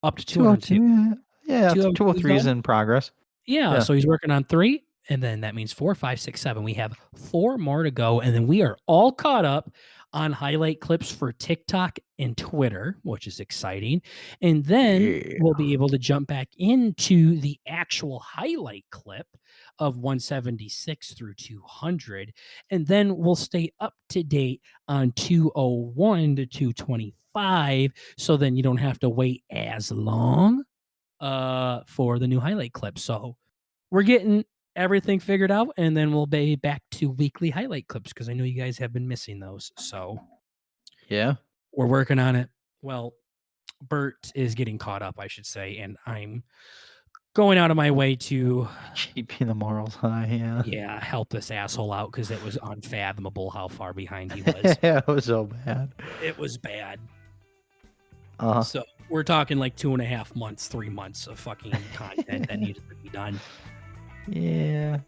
up to 202. 202, yeah. Yeah, 202 is 203 is done. in progress. Yeah, Yeah. so he's working on 3, and then that means 4, 5, 6, 7. We have 4 more to go, and then we are all caught up on highlight clips for TikTok and Twitter, which is exciting. And then Yeah. we'll be able to jump back into the actual highlight clip of 176 through 200, and then we'll stay up to date on 201 to 225, so then you don't have to wait as long for the new highlight clip. So we're getting everything figured out, and then we'll be back to weekly highlight clips because I know you guys have been missing those. So Yeah. we're working on it. Well, Bert is getting caught up, I should say, and I'm going out of my way to Keeping the morals high, yeah. yeah, help this asshole out because it was unfathomable how far behind he was. Yeah, it was so bad. It was bad. Uh-huh. So we're talking like 2.5 months, 3 months of fucking content that needed to be done. Yeah.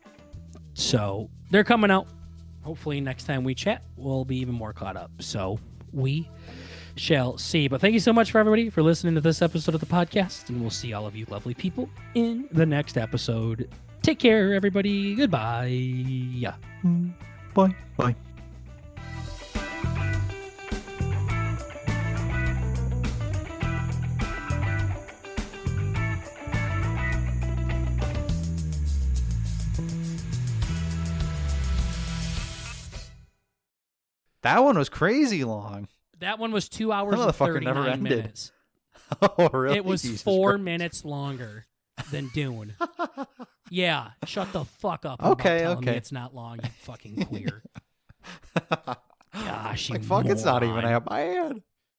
So they're coming out. Hopefully, next time we chat, we'll be even more caught up. So we shall see. But thank you so much for everybody for listening to this episode of the podcast. And we'll see all of you lovely people in the next episode. Take care, everybody. Goodbye. Bye. Bye. That one was crazy long. That one was 2 That hours and motherfucker never 39 ended. minutes. Oh, really? It was Jesus 4 Christ. minutes longer than Dune. Yeah, shut the fuck up. Okay, about telling me okay. it's not long, you fucking queer. Gosh, you Like, fuck, it's not even moron. that bad.